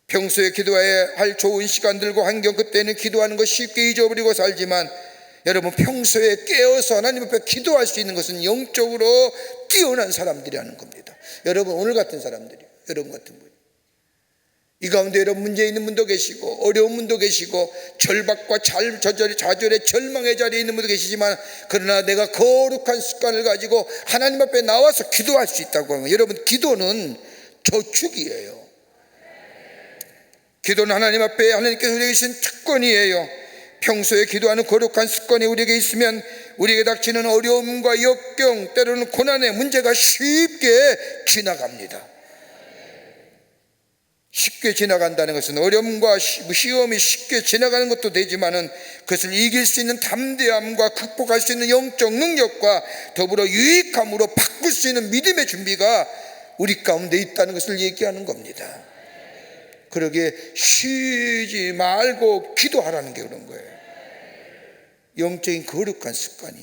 평소에 기도해야 할 좋은 시간들과 환경, 그때는 기도하는 것 쉽게 잊어버리고 살지만 여러분, 평소에 깨어서 하나님 앞에 기도할 수 있는 것은 영적으로 뛰어난 사람들이라는 겁니다. 여러분, 오늘 같은 사람들이, 여러분 같은 분, 이 가운데 여러분 문제 있는 분도 계시고 어려운 분도 계시고 절박과 좌절의 절망의 자리에 있는 분도 계시지만, 그러나 내가 거룩한 습관을 가지고 하나님 앞에 나와서 기도할 수 있다고 하면, 여러분, 기도는 저축이에요. 기도는 하나님 앞에 하나님께서 우리에게 주신 특권이에요. 평소에 기도하는 거룩한 습관이 우리에게 있으면 우리에게 닥치는 어려움과 역경, 때로는 고난의 문제가 쉽게 지나갑니다. 쉽게 지나간다는 것은 어려움과 시험이 쉽게 지나가는 것도 되지만은 그것을 이길 수 있는 담대함과 극복할 수 있는 영적 능력과 더불어 유익함으로 바꿀 수 있는 믿음의 준비가 우리 가운데 있다는 것을 얘기하는 겁니다. 그러기에 쉬지 말고 기도하라는 게 그런 거예요. 영적인 거룩한 습관이.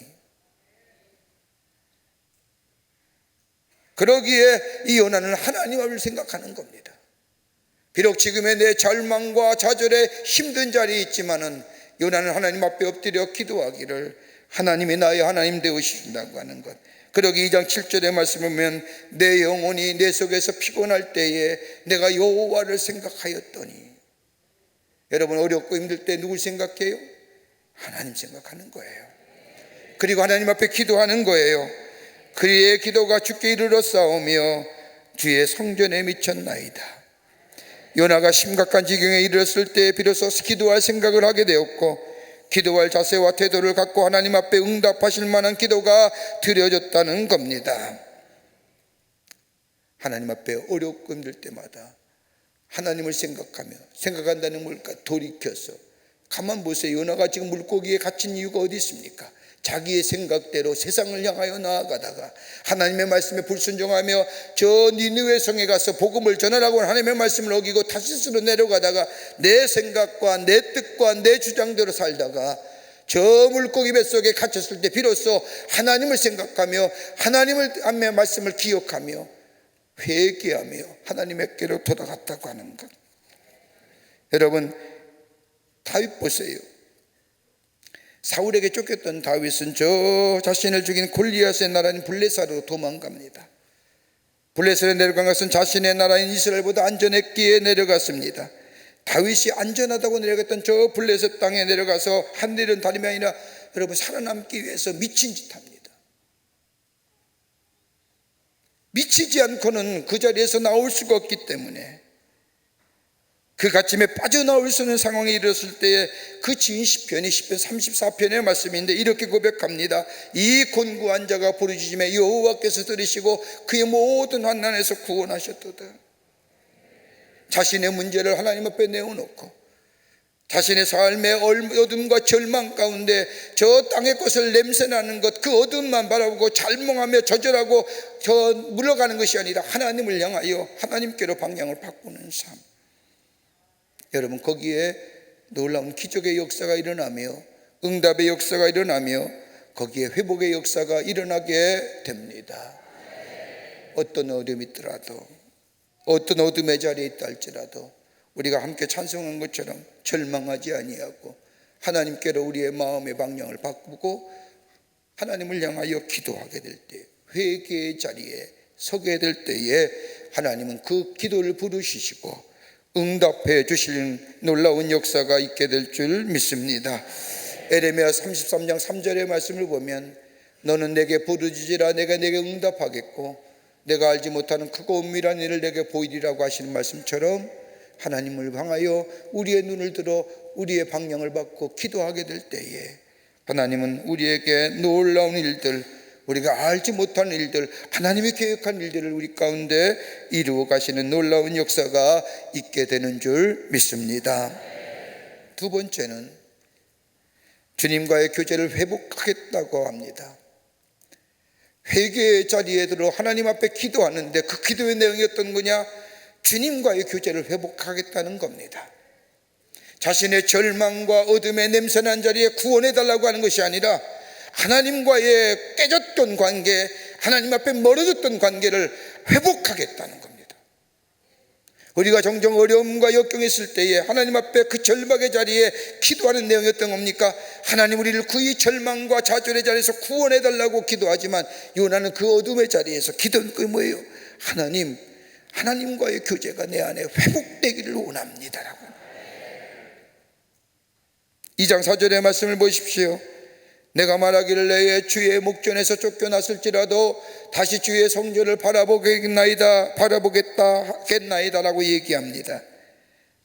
그러기에 이 요나는 하나님을 생각하는 겁니다. 비록 지금의 내 절망과 좌절에 힘든 자리에 있지만은 요나는 하나님 앞에 엎드려 기도하기를, 하나님이 나의 하나님 되어주신다고 하는 것. 그러기 2장 7절의 말씀을 보면 내 영혼이 내 속에서 피곤할 때에 내가 여호와를 생각하였더니. 여러분, 어렵고 힘들 때 누굴 생각해요? 하나님 생각하는 거예요. 그리고 하나님 앞에 기도하는 거예요. 그의 기도가 주께 이르러 싸우며 주의 성전에 미쳤나이다. 요나가 심각한 지경에 이르렀을 때 비로소 기도할 생각을 하게 되었고, 기도할 자세와 태도를 갖고 하나님 앞에 응답하실 만한 기도가 드려졌다는 겁니다. 하나님 앞에 어렵고 힘들 때마다 하나님을 생각한다는 뭘까? 돌이켜서. 가만 보세요. 요나가 지금 물고기에 갇힌 이유가 어디 있습니까? 자기의 생각대로 세상을 향하여 나아가다가 하나님의 말씀에 불순종하며 저 니느웨 성에 가서 복음을 전하라고 하나님의 말씀을 어기고 타시스로 내려가다가 내 생각과 내 뜻과 내 주장대로 살다가 저 물고기 뱃속에 갇혔을 때 비로소 하나님을 생각하며 하나님의 말씀을 기억하며 회개하며 하나님께로 돌아갔다고 하는 것. 여러분, 다윗 보세요. 사울에게 쫓겼던 다윗은 저 자신을 죽인 골리앗의 나라인 블레셋으로 도망갑니다. 블레셋에 내려간 것은 자신의 나라인 이스라엘보다 안전했기에 내려갔습니다. 다윗이 안전하다고 내려갔던 저 블레셋 땅에 내려가서 한 일은 다름이 아니라 여러분, 살아남기 위해서 미친 짓 합니다. 미치지 않고는 그 자리에서 나올 수가 없기 때문에 그 갇힘에 빠져나올 수 있는 상황에 이르렀을 때에 그 지은 시편이 시편 34편의 말씀인데 이렇게 고백합니다. 이 곤고한 자가 부르짖음에 여호와께서 들으시고 그의 모든 환난에서 구원하셨도다. 자신의 문제를 하나님 앞에 내어놓고 자신의 삶의 어둠과 절망 가운데 저 땅의 것을 냄새나는 것, 그 어둠만 바라보고 잘몽하며 저절하고 물러가는 것이 아니라 하나님을 향하여 하나님께로 방향을 바꾸는 삶. 여러분, 거기에 놀라운 기적의 역사가 일어나며 응답의 역사가 일어나며 거기에 회복의 역사가 일어나게 됩니다. 어떤 어려움이 있더라도, 어떤 어둠의 자리에 있다 할지라도 우리가 함께 찬송한 것처럼 절망하지 아니하고 하나님께로 우리의 마음의 방향을 바꾸고 하나님을 향하여 기도하게 될 때, 회개의 자리에 서게 될 때에 하나님은 그 기도를 부르시고 응답해 주시는 놀라운 역사가 있게 될 줄 믿습니다. 에레미야 33장 3절의 말씀을 보면 너는 내게 부르짖으라 내가 내게 응답하겠고 내가 알지 못하는 크고 은밀한 일을 내게 보이리라고 하시는 말씀처럼 하나님을 향하여 우리의 눈을 들어 우리의 방향을 받고 기도하게 될 때에 하나님은 우리에게 놀라운 일들, 우리가 알지 못한 일들, 하나님이 계획한 일들을 우리 가운데 이루어 가시는 놀라운 역사가 있게 되는 줄 믿습니다. 두 번째는 주님과의 교제를 회복하겠다고 합니다. 회개의 자리에 들어 하나님 앞에 기도하는데 그 기도의 내용이 어떤 거냐? 주님과의 교제를 회복하겠다는 겁니다. 자신의 절망과 어둠의 냄새난 자리에 구원해달라고 하는 것이 아니라 하나님과의 깨졌던 관계, 하나님 앞에 멀어졌던 관계를 회복하겠다는 겁니다. 우리가 종종 어려움과 역경이 있을 때에 하나님 앞에 그 절망의 자리에 기도하는 내용이 어떤 겁니까? 하나님, 우리를 그 절망과 좌절의 자리에서 구원해달라고 기도하지만 요나는 그 어둠의 자리에서 기도는 그 뭐예요? 하나님과의 교제가 내 안에 회복되기를 원합니다라고. 2장 4절의 말씀을 보십시오. 내가 말하기를 내 주의 목전에서 쫓겨났을지라도 다시 주의 성전을 바라보겠다 라고 얘기합니다.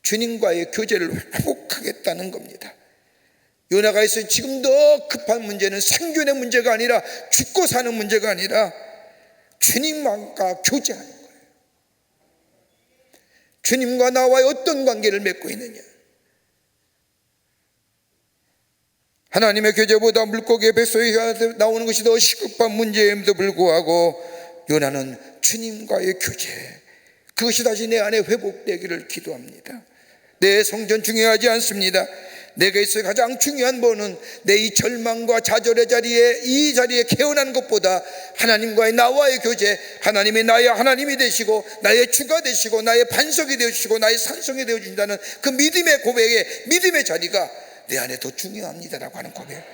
주님과의 교제를 회복하겠다는 겁니다. 요나가 있어요. 지금 더 급한 문제는 생존의 문제가 아니라 죽고 사는 문제가 아니라 주님과 교제하는 거예요. 주님과 나와의 어떤 관계를 맺고 있느냐. 하나님의 교제보다 물고기의 뱃속에 나오는 것이 더 시급한 문제임에도 불구하고 요나는 주님과의 교제, 그것이 다시 내 안에 회복되기를 기도합니다. 내 성전 중요하지 않습니다. 내게 있어 가장 중요한 거는 내 이 절망과 좌절의 자리에, 이 자리에 깨어난 것보다 하나님과의 나와의 교제, 하나님이 나의 하나님이 되시고 나의 주가 되시고 나의 반석이 되어주시고 나의 산성이 되어준다는 그 믿음의 고백의 믿음의 자리가 내 안에 더 중요합니다라고 하는 고백.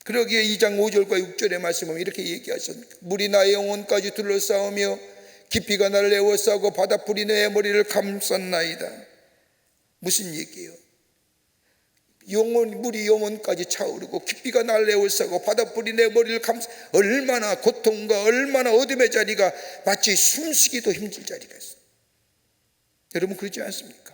그러기에 2장 5절과 6절의 말씀은 이렇게 얘기하셨습니다. 물이 나의 영혼까지 둘러싸우며 깊이가 나를 에워싸고 바닷불이 내 머리를 감쌌나이다. 무슨 얘기예요? 물이 영혼까지 차오르고 깊이가 나를 에워싸고 바닷불이 내 머리를 얼마나 고통과 얼마나 어둠의 자리가, 마치 숨쉬기도 힘들 자리가 있어요. 여러분 그렇지 않습니까?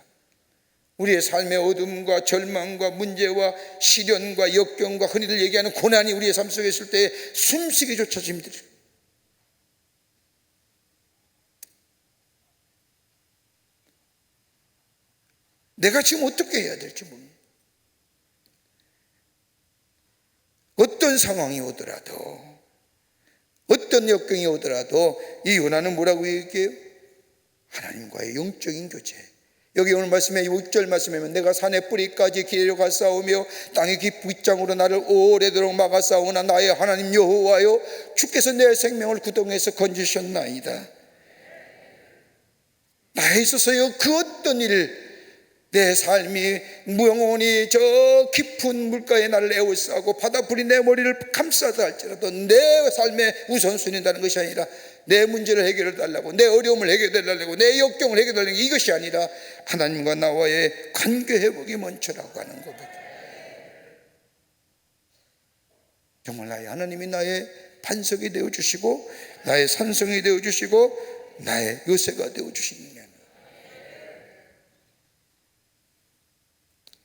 우리의 삶의 어둠과 절망과 문제와 시련과 역경과 흔히들 얘기하는 고난이 우리의 삶 속에 있을 때 숨쉬기조차 힘들어요. 내가 지금 어떻게 해야 될지 모릅니다. 어떤 상황이 오더라도, 어떤 역경이 오더라도 이 요나는 뭐라고 얘기해요? 하나님과의 영적인 교제. 여기 오늘 말씀에 6절 말씀에 보면 내가 산의 뿌리까지 기려가 싸우며 땅의 빗장으로 나를 오래도록 막아 싸우나 나의 하나님 여호와여, 주께서 내 생명을 구덩이에서 건지셨나이다. 나에 있어서요, 그 어떤 일, 내 삶이 영원히 저 깊은 물가에 나를 에워싸고 바닷불이 내 머리를 감싸다 할지라도 내 삶의 우선순위라는 것이 아니라 내 문제를 해결해 달라고, 내 어려움을 해결해 달라고, 내 역경을 해결해 달라고, 이것이 아니라 하나님과 나와의 관계 회복이 먼저라고 하는 거거든요. 정말 나의 하나님이 나의 반석이 되어주시고 나의 산성이 되어주시고 나의 요새가 되어주시느냐.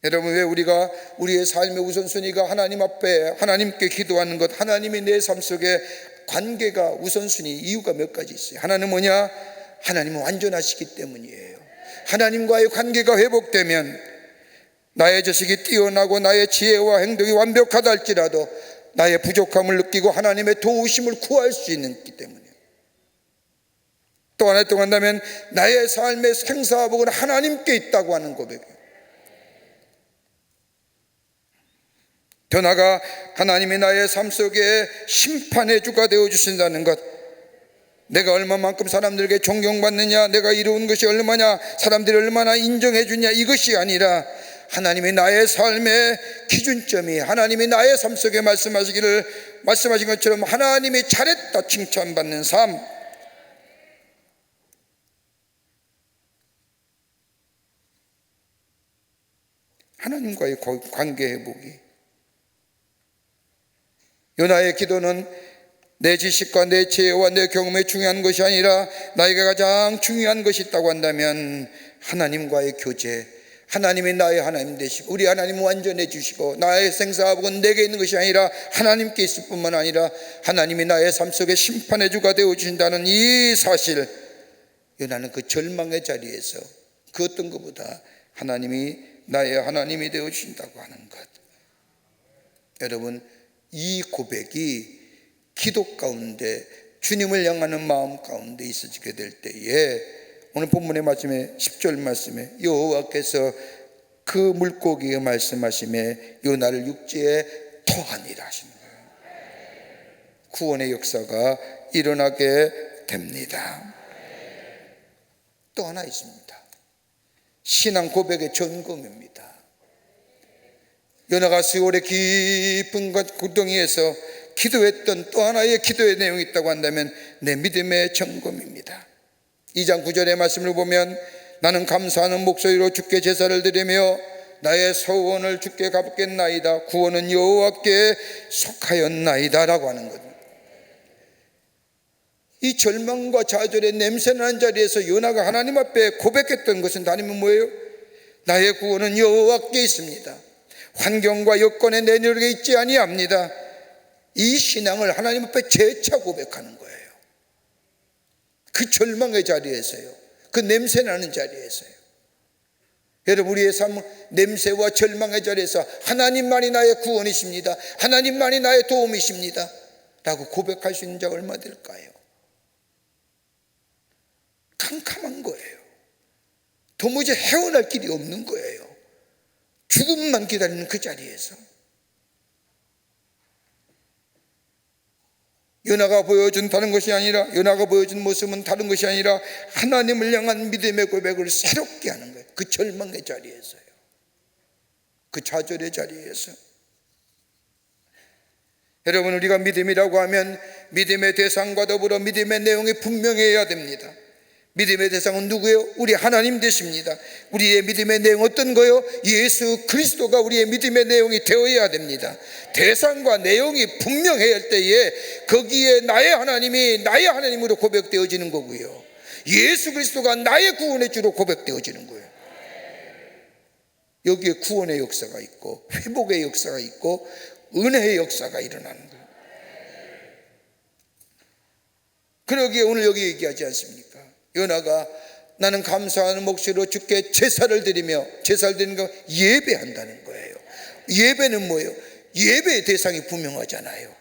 여러분, 왜 우리가 우리의 삶의 우선순위가 하나님 앞에 하나님께 기도하는 것, 하나님이 내 삶 속에 관계가 우선순위, 이유가 몇 가지 있어요. 하나는 뭐냐? 하나님은 완전하시기 때문이에요. 하나님과의 관계가 회복되면 나의 지식이 뛰어나고 나의 지혜와 행동이 완벽하다 할지라도 나의 부족함을 느끼고 하나님의 도우심을 구할 수 있기 때문이에요. 또 하나 또 한다면 나의 삶의 생사복은 하나님께 있다고 하는 고백이에요. 더 나아가 하나님이 나의 삶 속에 심판의 주가 되어주신다는 것, 내가 얼마만큼 사람들에게 존경받느냐, 내가 이루은 것이 얼마냐, 사람들이 얼마나 인정해 주냐, 이것이 아니라 하나님이 나의 삶의 기준점이, 하나님이 나의 삶 속에 말씀하신 것처럼 하나님이 잘했다 칭찬받는 삶, 하나님과의 관계 회복이. 요나의 기도는 내 지식과 내 지혜와 내 경험이 중요한 것이 아니라 나에게 가장 중요한 것이 있다고 한다면 하나님과의 교제, 하나님이 나의 하나님 되시고 우리 하나님은 완전해 주시고 나의 생사복은 내게 있는 것이 아니라 하나님께 있을 뿐만 아니라 하나님이 나의 삶 속에 심판의 주가 되어 주신다는 이 사실, 요나는 그 절망의 자리에서 그 어떤 것보다 하나님이 나의 하나님이 되어 주신다고 하는 것. 여러분, 이 고백이 기도 가운데 주님을 향하는 마음 가운데 있어지게 될 때에 오늘 본문의 마지막에 10절 말씀에 여호와께서 그 물고기에 말씀하심에 요나를 육지에 토하니라 하시는 거예요. 구원의 역사가 일어나게 됩니다. 또 하나 있습니다. 신앙 고백의 점검입니다. 요나가 수월의 깊은 구덩이에서 기도했던 또 하나의 기도의 내용이 있다고 한다면 내 믿음의 점검입니다. 2장 9절의 말씀을 보면 나는 감사하는 목소리로 주께 제사를 드리며 나의 소원을 주께 갚겠나이다. 구원은 여호와께 속하였나이다 라고 하는 거죠. 이 절망과 좌절의 냄새나는 자리에서 요나가 하나님 앞에 고백했던 것은 다름이 뭐예요? 나의 구원은 여호와께 있습니다. 환경과 여건에 내 노력에 있지 아니합니다. 이 신앙을 하나님 앞에 재차 고백하는 거예요. 그 절망의 자리에서요, 그 냄새나는 자리에서요. 여러분, 우리의 삶은 냄새와 절망의 자리에서 하나님만이 나의 구원이십니다, 하나님만이 나의 도움이십니다 라고 고백할 수 있는 자가 얼마 될까요? 캄캄한 거예요. 도무지 헤어날 길이 없는 거예요. 죽음만 기다리는 그 자리에서 요나가 보여준 다른 것이 아니라, 요나가 보여준 모습은 다른 것이 아니라 하나님을 향한 믿음의 고백을 새롭게 하는 거예요. 그 절망의 자리에서요, 그 좌절의 자리에서. 여러분, 우리가 믿음이라고 하면 믿음의 대상과 더불어 믿음의 내용이 분명해야 됩니다. 믿음의 대상은 누구예요? 우리 하나님 되십니다. 우리의 믿음의 내용 어떤 거요? 예수 그리스도가 우리의 믿음의 내용이 되어야 됩니다. 대상과 내용이 분명해야 할 때에 거기에 나의 하나님이 나의 하나님으로 고백되어지는 거고요, 예수 그리스도가 나의 구원의 주로 고백되어지는 거예요. 여기에 구원의 역사가 있고 회복의 역사가 있고 은혜의 역사가 일어나는 거예요. 그러기에 오늘 여기 얘기하지 않습니까? 요나가 나는 감사하는 목소리로 주께 제사를 드리며, 제사를 드리는 거 예배한다는 거예요. 예배는 뭐예요? 예배의 대상이 분명하잖아요.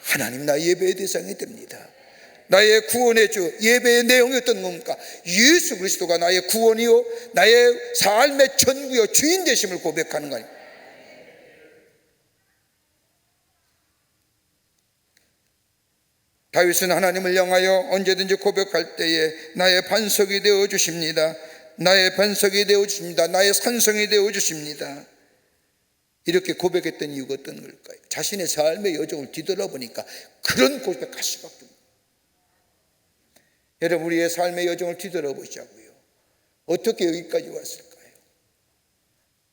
하나님 나의 예배의 대상이 됩니다. 나의 구원의 주, 예배의 내용이 어떤 겁니까? 예수 그리스도가 나의 구원이요 나의 삶의 전부요 주인 되심을 고백하는 거 아닙니까? 다윗은 하나님을 향하여 언제든지 고백할 때에 나의 반석이 되어 주십니다, 나의 반석이 되어 주십니다, 나의 산성이 되어 주십니다, 이렇게 고백했던 이유가 어떤 걸까요? 자신의 삶의 여정을 뒤돌아보니까 그런 고백할 수밖에 없어요. 여러분, 우리의 삶의 여정을 뒤돌아보자고요. 어떻게 여기까지 왔을까요?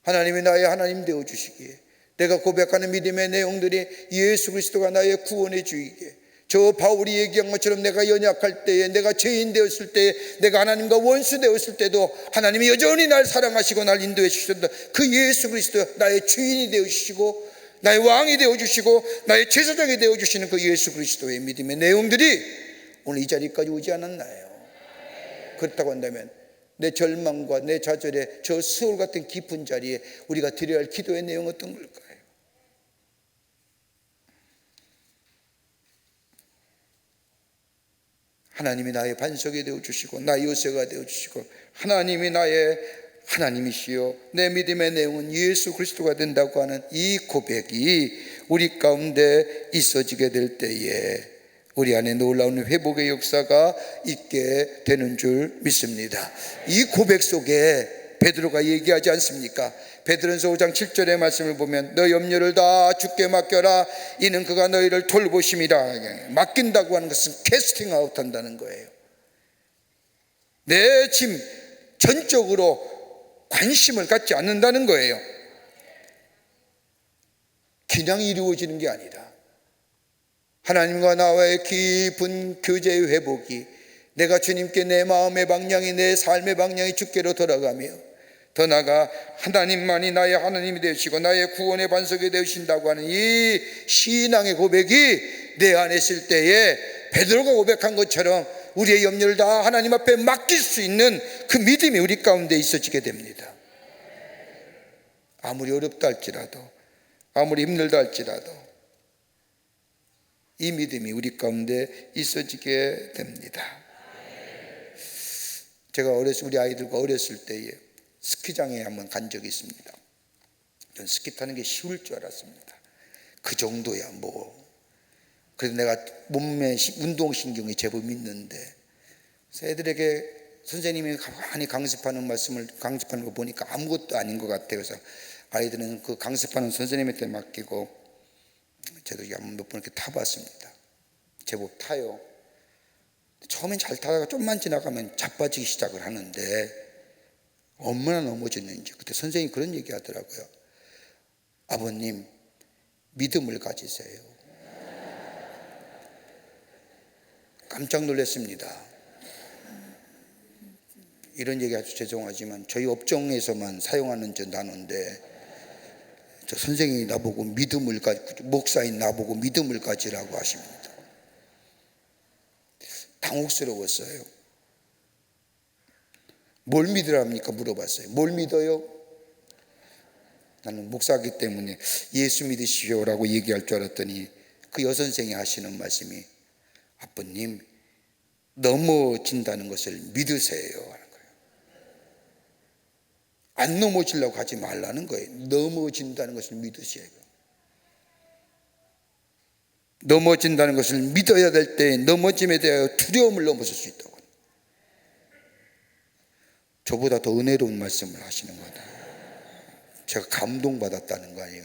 하나님이 나의 하나님 되어 주시기에, 내가 고백하는 믿음의 내용들이 예수 그리스도가 나의 구원의 주이기에, 저 바울이 얘기한 것처럼 내가 연약할 때에, 내가 죄인 되었을 때에, 내가 하나님과 원수 되었을 때도 하나님이 여전히 날 사랑하시고 날 인도해 주셨다. 그 예수 그리스도 나의 주인이 되어주시고 나의 왕이 되어주시고 나의 제사장이 되어주시는 그 예수 그리스도의 믿음의 내용들이 오늘 이 자리까지 오지 않았나요? 그렇다고 한다면 내 절망과 내 좌절의 저 수월 같은 깊은 자리에 우리가 드려야 할 기도의 내용은 어떤 걸까요? 하나님이 나의 반석이 되어주시고 나의 요새가 되어주시고 하나님이 나의 하나님이시요 내 믿음의 내용은 예수 그리스도가 된다고 하는 이 고백이 우리 가운데 있어지게 될 때에 우리 안에 놀라운 회복의 역사가 있게 되는 줄 믿습니다. 이 고백 속에 베드로가 얘기하지 않습니까? 베드로전서 5장 7절의 말씀을 보면 너 염려를 다 주께 맡겨라, 이는 그가 너희를 돌보심이라. 맡긴다고 하는 것은 캐스팅 아웃 한다는 거예요. 내 짐 전적으로 관심을 갖지 않는다는 거예요. 그냥 이루어지는 게 아니라 하나님과 나와의 깊은 교제의 회복이, 내가 주님께 내 마음의 방향이, 내 삶의 방향이 주께로 돌아가며 더 나아가 하나님만이 나의 하나님이 되시고 나의 구원의 반석이 되신다고 하는 이 신앙의 고백이 내 안에 있을 때에 베드로가 고백한 것처럼 우리의 염려를 다 하나님 앞에 맡길 수 있는 그 믿음이 우리 가운데 있어지게 됩니다. 아무리 어렵다 할지라도, 아무리 힘들다 할지라도 이 믿음이 우리 가운데 있어지게 됩니다. 제가 우리 아이들과 어렸을 때에 스키장에 한번 간 적이 있습니다. 전 스키 타는 게 쉬울 줄 알았습니다. 그 정도야 뭐. 그래서 내가 몸에 운동신경이 제법 있는데, 그래서 애들에게 선생님이 많이 강습하는 거 보니까 아무것도 아닌 것 같아요. 그래서 아이들은 그 강습하는 선생님한테 맡기고 저도 몇 번 이렇게 타봤습니다. 제법 타요. 처음엔 잘 타다가 좀만 지나가면 자빠지기 시작을 하는데 얼마나 넘어졌는지. 그때 선생님이 그런 얘기 하더라고요. 아버님, 믿음을 가지세요. 깜짝 놀랐습니다. 이런 얘기 아주 죄송하지만 저희 업종에서만 사용하는 저 단어인데, 저 선생님이 나보고 믿음을 목사인 나보고 믿음을 가지라고 하십니다. 당혹스러웠어요. 뭘 믿으랍니까? 물어봤어요. 뭘 믿어요? 나는 목사이기 때문에 예수 믿으시오라고 얘기할 줄 알았더니 그 여선생이 하시는 말씀이, 아버님, 넘어진다는 것을 믿으세요 하는 거예요. 안 넘어지려고 하지 말라는 거예요. 넘어진다는 것을 믿으세요. 넘어진다는 것을 믿어야 될 때 넘어짐에 대하여 두려움을 넘어설 수 있다고. 저보다 더 은혜로운 말씀을 하시는 거다. 제가 감동받았다는 거 아니에요.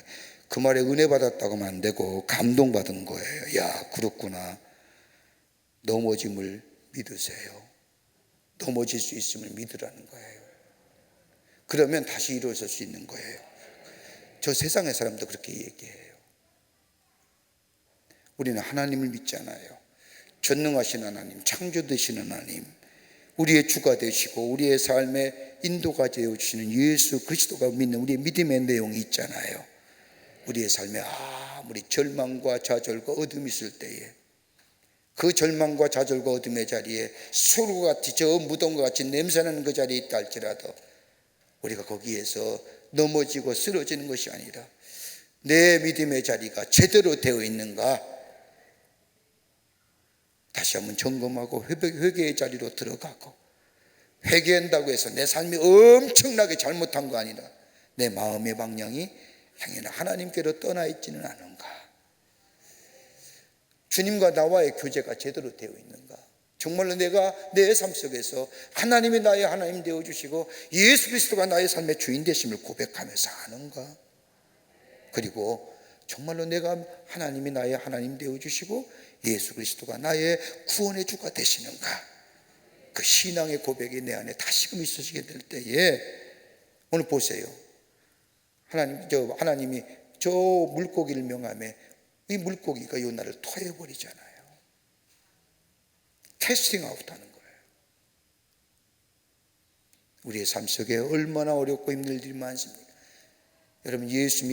그 말에 은혜 받았다고 하면 안 되고 감동받은 거예요. 야, 그렇구나. 넘어짐을 믿으세요. 넘어질 수 있음을 믿으라는 거예요. 그러면 다시 일어설 수 있는 거예요. 저 세상의 사람도 그렇게 얘기해요. 우리는 하나님을 믿잖아요. 전능하신 하나님, 창조 되신 하나님, 우리의 주가 되시고 우리의 삶의 인도가 되어주시는 예수 그리스도가 믿는 우리의 믿음의 내용이 있잖아요. 우리의 삶에 아무리 절망과 좌절과 어둠이 있을 때에 그 절망과 좌절과 어둠의 자리에 소로같이 저 무덤과 같이 냄새나는 그 자리에 있다 할지라도 우리가 거기에서 넘어지고 쓰러지는 것이 아니라 내 믿음의 자리가 제대로 되어 있는가 다시 한번 점검하고 회개의 자리로 들어가고, 회개한다고 해서 내 삶이 엄청나게 잘못한 거 아니라 내 마음의 방향이 향해나 하나님께로 떠나 있지는 않은가, 주님과 나와의 교제가 제대로 되어 있는가, 정말로 내가 내 삶 속에서 하나님이 나의 하나님 되어주시고 예수 그리스도가 나의 삶의 주인 되심을 고백하며 사는가, 그리고 정말로 내가 하나님이 나의 하나님 되어주시고 예수 그리스도가 나의 구원의 주가 되시는가, 그 신앙의 고백이 내 안에 다시금 있어지게 될 때에, 오늘 보세요. 하나님이 저 물고기를 명함에 이 물고기가 요나를 토해버리잖아요. 캐스팅 아웃하는 거예요. 우리의 삶 속에 얼마나 어렵고 힘든 일이 많습니까? 여러분, 예수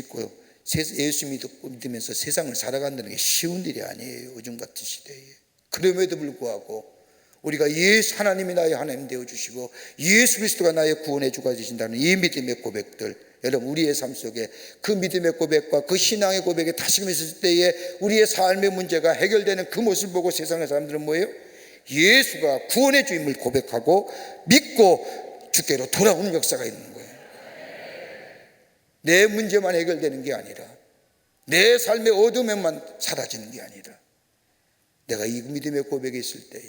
믿으면서 세상을 살아간다는 게 쉬운 일이 아니에요. 요즘 같은 시대에. 그럼에도 불구하고 우리가 하나님이 나의 하나님 되어주시고 예수 그리스도가 나의 구원의 주가 되신다는 이 믿음의 고백들, 여러분 우리의 삶 속에 그 믿음의 고백과 그 신앙의 고백이 다시금 있을 때에 우리의 삶의 문제가 해결되는 그 모습을 보고 세상의 사람들은 뭐예요? 예수가 구원의 주임을 고백하고 믿고 주께로 돌아오는 역사가 있는 거예요. 내 문제만 해결되는 게 아니라 내 삶의 어둠에만 사라지는 게 아니라 내가 이 믿음의 고백이 있을 때에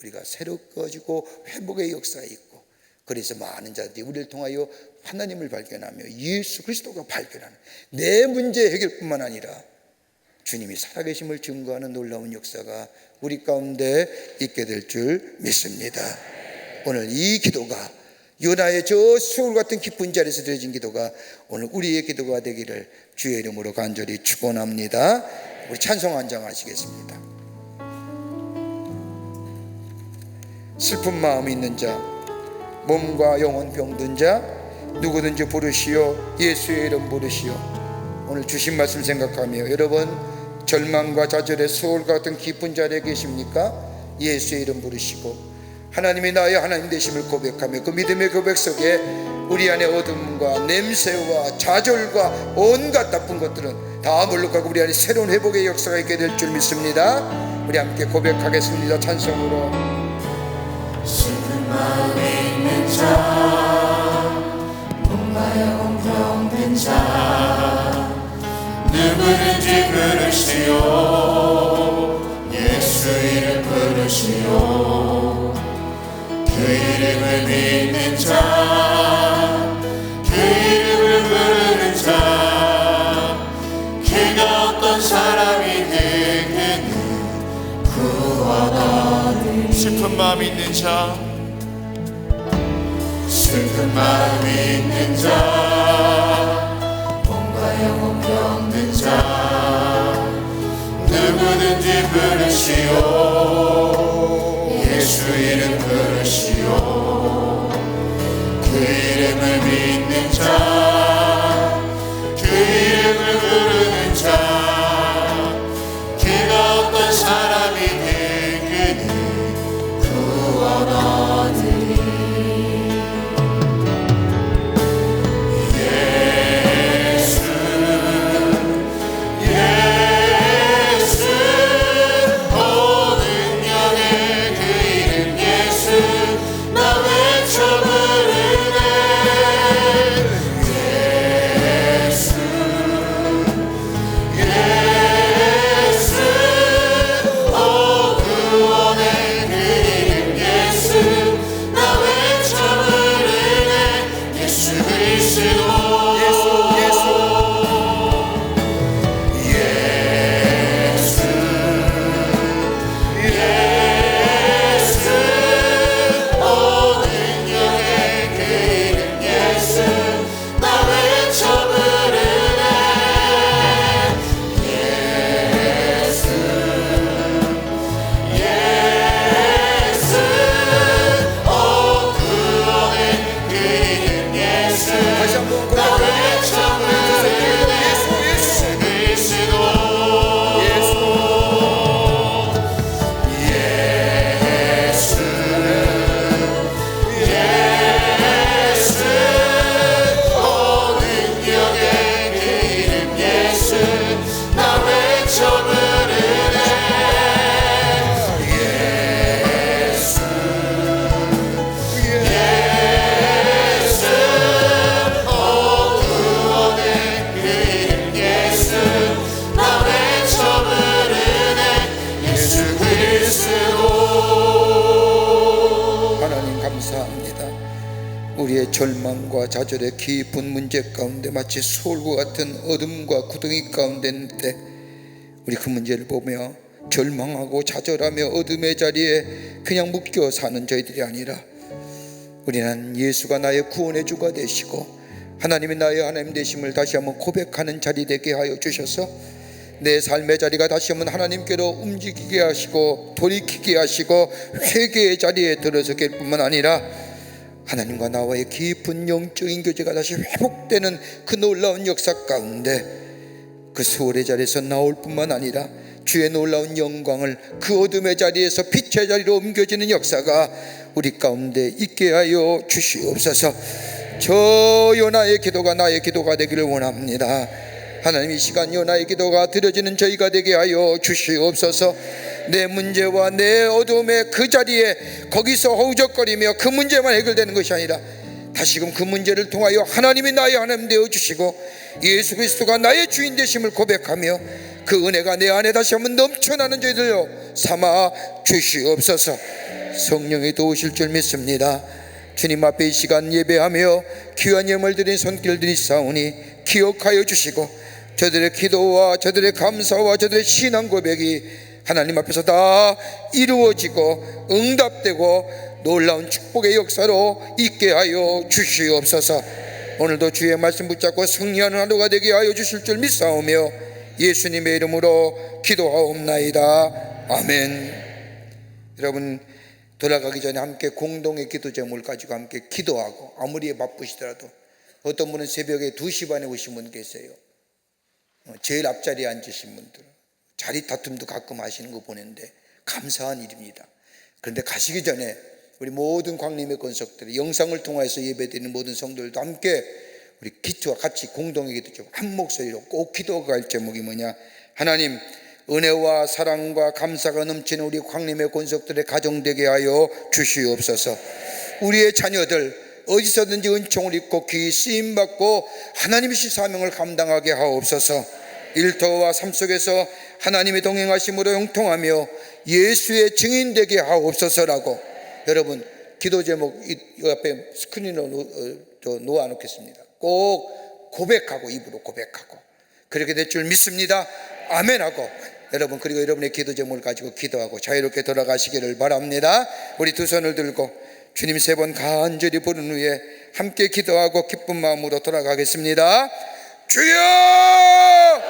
우리가 새롭어지고 회복의 역사에 있고, 그래서 많은 자들이 우리를 통하여 하나님을 발견하며 예수 그리스도가 발견하는 내 문제 해결뿐만 아니라 주님이 살아계심을 증거하는 놀라운 역사가 우리 가운데 있게 될 줄 믿습니다. 오늘 이 기도가 요나의 저 수월 같은 깊은 자리에서 드려진 기도가 오늘 우리의 기도가 되기를 주의 이름으로 간절히 축원합니다. 우리 찬송 한 장 하시겠습니다. 슬픈 마음이 있는 자, 몸과 영혼 병든 자 누구든지 부르시오. 예수의 이름 부르시오. 오늘 주신 말씀 생각하며 여러분 절망과 좌절의 수월 같은 깊은 자리에 계십니까? 예수의 이름 부르시고 하나님이 나의 하나님 되심을 고백하며 그 믿음의 고백 속에 우리 안에 어둠과 냄새와 좌절과 온갖 나쁜 것들은 다 물러가고 우리 안에 새로운 회복의 역사가 있게 될 줄 믿습니다. 우리 함께 고백하겠습니다. 찬송으로. 슬픈 마음에 있는 자, 몸과 영혼 병든 자, 누구든지 부르시오. 예수 이름 부르시오. 그 이름을 믿는 자, 그 이름을 부르는 자, 그가 어떤 사람이든 구원하리. 슬픈 마음이 있는 자, 슬픈 마음이 있는 자, 몸과 영혼 병든 자, 누구든지 부르시오. 예수 이름 부르시오. 그 이름을 믿는 자, 그 이름을 부르는 자, 그가 어떤 사람이든 그는 구원하리. 우리의 절망과 좌절의 깊은 문제 가운데 마치 소울과 같은 어둠과 구덩이 가운데 있는 때 우리 그 문제를 보며 절망하고 좌절하며 어둠의 자리에 그냥 묶여 사는 저희들이 아니라 우리는 예수가 나의 구원의 주가 되시고 하나님이 나의 하나님 되심을 다시 한번 고백하는 자리 되게 하여 주셔서 내 삶의 자리가 다시 한번 하나님께로 움직이게 하시고 돌이키게 하시고 회개의 자리에 들어서게 할 뿐만 아니라 하나님과 나와의 깊은 영적인 교제가 다시 회복되는 그 놀라운 역사 가운데 그 소울의 자리에서 나올 뿐만 아니라 주의 놀라운 영광을 그 어둠의 자리에서 빛의 자리로 옮겨지는 역사가 우리 가운데 있게 하여 주시옵소서. 저 요나의 기도가 나의 기도가 되기를 원합니다. 하나님, 이 시간 요나의 기도가 드려지는 저희가 되게 하여 주시옵소서. 내 문제와 내 어둠의 그 자리에 거기서 허우적거리며 그 문제만 해결되는 것이 아니라 다시금 그 문제를 통하여 하나님이 나의 하나님 되어 주시고 예수 그리스도가 나의 주인 되심을 고백하며 그 은혜가 내 안에 다시 한번 넘쳐나는 저희들로 삼아 주시옵소서. 성령이 도우실 줄 믿습니다. 주님 앞에 이 시간 예배하며 귀한 예물 드린 손길들이 싸우니 기억하여 주시고 저들의 기도와 저들의 감사와 저들의 신앙 고백이 하나님 앞에서 다 이루어지고 응답되고 놀라운 축복의 역사로 있게 하여 주시옵소서. 오늘도 주의 말씀 붙잡고 승리하는 하루가 되게 하여 주실 줄 믿사오며 예수님의 이름으로 기도하옵나이다. 아멘. 여러분, 돌아가기 전에 함께 공동의 기도 제목을 가지고 함께 기도하고, 아무리 바쁘시더라도 어떤 분은 새벽에 2시 반에 오신 분 계세요. 제일 앞자리에 앉으신 분들 자리 다툼도 가끔 하시는 거 보는데 감사한 일입니다. 그런데 가시기 전에 우리 모든 광림의 권속들이 영상을 통해서 예배드리는 모든 성도들도 함께 우리 기도와 같이 공동의 기도 좀 한 목소리로 꼭 기도가 할 제목이 뭐냐? 하나님, 은혜와 사랑과 감사가 넘치는 우리 광림의 권속들의 가정 되게 하여 주시옵소서. 우리의 자녀들 어디서든지 은총을 입고 귀히 쓰임받고 하나님의 사명을 감당하게 하옵소서. 일터와 삶 속에서 하나님의 동행하심으로 형통하며 예수의 증인 되게 하옵소서라고, 여러분 기도 제목 이 앞에 스크린으로 놓아놓겠습니다. 꼭 고백하고, 입으로 고백하고, 그렇게 될 줄 믿습니다. 아멘하고, 여러분 그리고 여러분의 기도 제목을 가지고 기도하고 자유롭게 돌아가시기를 바랍니다. 우리 두 손을 들고 주님 3번 간절히 부른 후에 함께 기도하고 기쁜 마음으로 돌아가겠습니다. 주여,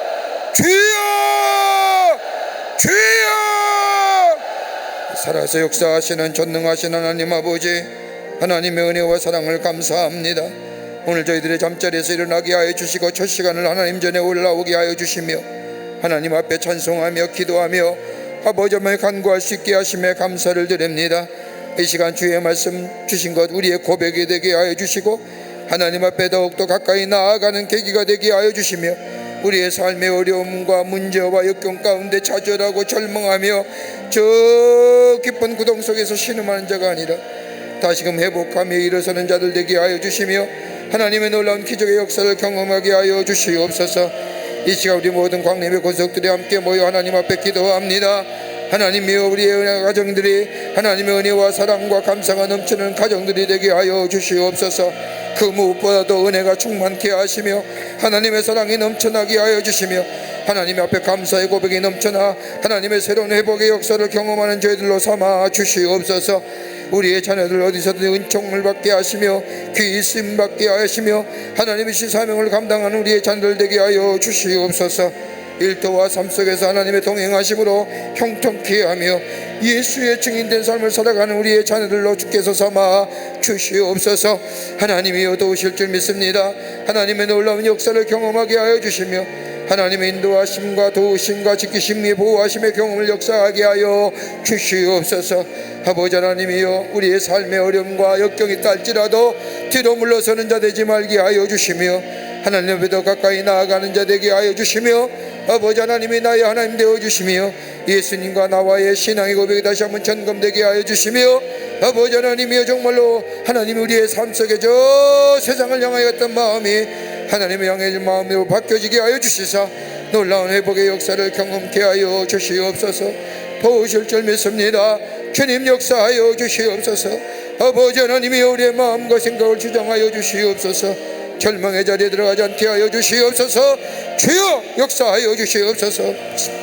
주여, 주여. 살아서 역사하시는 전능하신 하나님 아버지, 하나님의 은혜와 사랑을 감사합니다. 오늘 저희들의 잠자리에서 일어나게 하여 주시고 첫 시간을 하나님 전에 올라오게 하여 주시며 하나님 앞에 찬송하며 기도하며 아버지의 간구할 수 있게 하심에 감사를 드립니다. 이 시간 주의 말씀 주신 것 우리의 고백이 되게 하여 주시고 하나님 앞에 더욱더 가까이 나아가는 계기가 되게 하여 주시며 우리의 삶의 어려움과 문제와 역경 가운데 좌절하고 절망하며 저 깊은 구덩 속에서 신음하는 자가 아니라 다시금 회복하며 일어서는 자들 되게 하여 주시며 하나님의 놀라운 기적의 역사를 경험하게 하여 주시옵소서. 이 시간 우리 모든 광림의 권속들이 함께 모여 하나님 앞에 기도합니다. 하나님이여, 우리의 은혜 가정들이 하나님의 은혜와 사랑과 감사가 넘치는 가정들이 되게 하여 주시옵소서. 그 무엇보다도 은혜가 충만케 하시며 하나님의 사랑이 넘쳐나게 하여 주시며 하나님 앞에 감사의 고백이 넘쳐나 하나님의 새로운 회복의 역사를 경험하는 저희들로 삼아 주시옵소서. 우리의 자녀들 어디서든 은총을 받게 하시며 귀히 쓰임 받게 하시며 하나님의 사명을 감당하는 우리의 자녀들 되게 하여 주시옵소서. 일터와 삶 속에서 하나님의 동행하심으로 형통케 하며 예수의 증인된 삶을 살아가는 우리의 자녀들로 주께서 삼아 주시옵소서. 하나님이여, 도우실 줄 믿습니다. 하나님의 놀라운 역사를 경험하게 하여 주시며 하나님의 인도하심과 도우심과 지키심이 보호하심의 경험을 역사하게 하여 주시옵소서. 아버지 하나님이여, 우리의 삶의 어려움과 역경이 딸지라도 뒤로 물러서는 자 되지 말게 하여 주시며 하나님 앞에 더 가까이 나아가는 자 되게 하여 주시며 아버지 하나님이 나의 하나님 되어 주시며 예수님과 나와의 신앙의 고백이 다시 한번 점검되게 하여 주시며 아버지 하나님이여, 정말로 하나님이 우리의 삶 속에 저 세상을 향하였던 마음이 하나님의 향해 마음으로 바뀌어지게 하여 주시사 놀라운 회복의 역사를 경험케 하여 주시옵소서. 도우실 줄 믿습니다. 주님 역사하여 주시옵소서. 아버지 하나님이 우리의 마음과 생각을 주장하여 주시옵소서. 절망의 자리에 들어가지 않게 하여 주시옵소서. 주여 역사하여 주시옵소서.